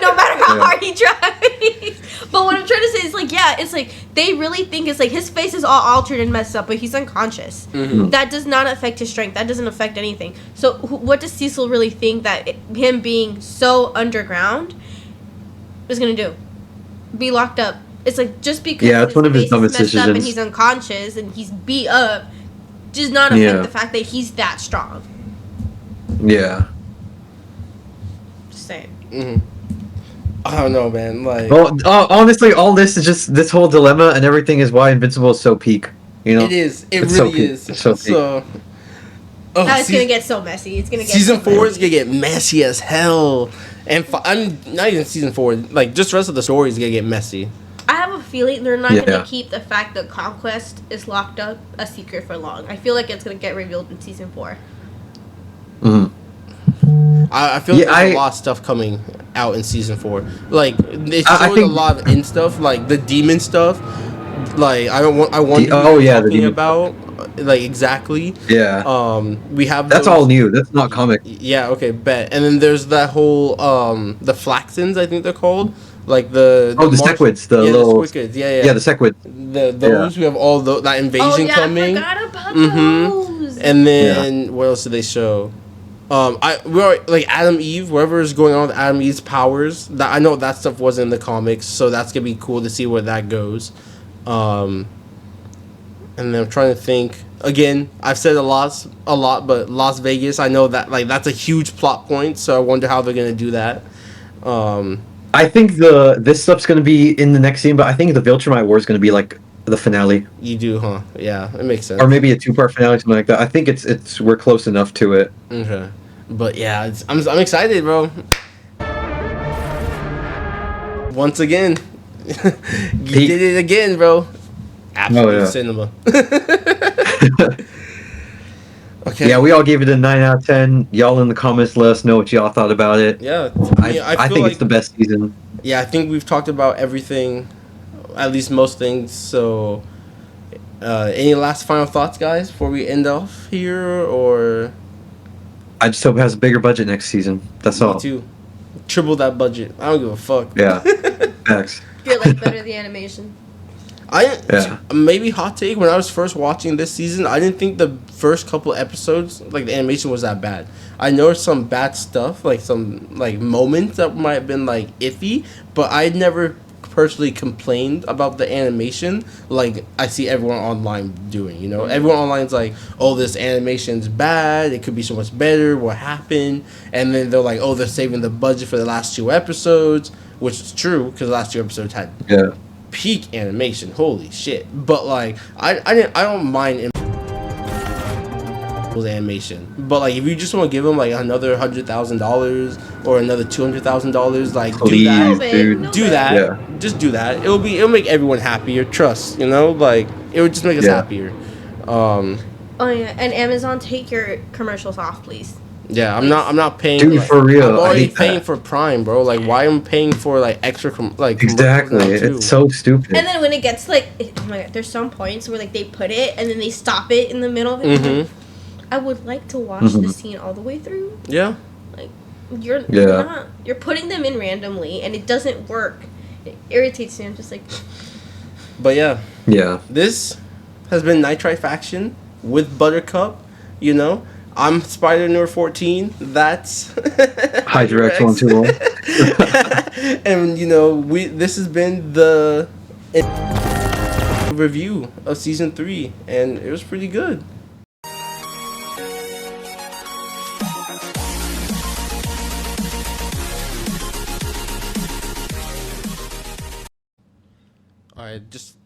no matter how hard he tries. But what I'm trying to say is, like, yeah, it's like they really think it's like his face is all altered and messed up, but he's unconscious. That does not affect his strength. That doesn't affect anything. So what does Cecil really think that him being so underground is gonna do? Be locked up? It's like just because it's one of his dumbest messed up and decisions. he's unconscious and he's beat up does not affect the fact that he's that strong. Yeah. Just saying. I don't know, man. Like, well, honestly, all this is just this whole dilemma, and everything is why Invincible is so peak. You know, it is. It's really is. It's so peak. It's gonna get so messy. It's gonna get season 4 is gonna get messy as hell, and I'm not even season 4. Like, just the rest of the story is gonna get messy. I have a feeling they're not going to keep the fact that Conquest is locked up a secret for long. I feel like it's going to get revealed in season 4. I feel like there's a lot of stuff coming out in season 4. Like, they showed a lot of in stuff, like the demon stuff. Like, I wonder what you're talking about. Like, exactly. Yeah. We have that's all new. That's not comic. Yeah. Okay. Bet. And then there's that whole the Flaxens, I think they're called. Like the Sequids, the little Squids, the Sequids. Those we have all that invasion coming. I forgot about those. And then what else did they show? We're like Adam Eve, whatever is going on with Adam Eve's powers. That I know that stuff wasn't in the comics, so that's gonna be cool to see where that goes. And then I'm trying to think. Again, I've said a lot, but Las Vegas, I know that like that's a huge plot point, so I wonder how they're gonna do that. I think this stuff's gonna be in the next scene, but I think the Viltrumite War is gonna be like the finale. You do, huh? Yeah, it makes sense. Or maybe a 2-part finale, something like that. I think it's we're close enough to it. Okay, but yeah, I'm excited, bro. Once again, you did it again, bro. Absolute cinema. Okay. Yeah, we all gave it a 9 out of 10. Y'all in the comments let us know what y'all thought about it. Yeah, I think it's the best season. Yeah, I think we've talked about everything, at least most things. So, any last final thoughts, guys, before we end off here? Or I just hope it has a bigger budget next season. That's all. Me too. Triple that budget. I don't give a fuck. Yeah. Thanks. Feel like better the animation. Maybe hot take, when I was first watching this season, I didn't think the first couple episodes, like, the animation was that bad. I noticed some bad stuff, like some like moments that might have been like iffy, but I never personally complained about the animation like I see everyone online doing, you know? Everyone online's like, oh, this animation's bad, it could be so much better, what happened? And then they're like, oh, they're saving the budget for the last 2 episodes, which is true, because the last 2 episodes had peak animation, holy shit. But like I don't mind animation, but like if you just want to give them like another $100,000 or another $200,000, like please, do that. Just do that. It'll make everyone happier, trust, you know, like it would just make us happier. Oh yeah, and Amazon, take your commercials off, please. Yeah, I'm not paying. Dude, like, for real, I'm already paying for Prime, bro. Like, why am I paying for like extra? Exactly, it's so stupid. And then when it gets like, oh my god, there's some points where like they put it and then they stop it in the middle of it. I would like to watch the scene all the way through. Yeah. Like, you're putting them in randomly and it doesn't work. It irritates me. I'm just like. But yeah. Yeah. This has been Nitride Faction with Buttercup. You know. I'm Spidernoir14. That's Hydrarex 121. And you know, this has been the review of season 3, and it was pretty good. All right, just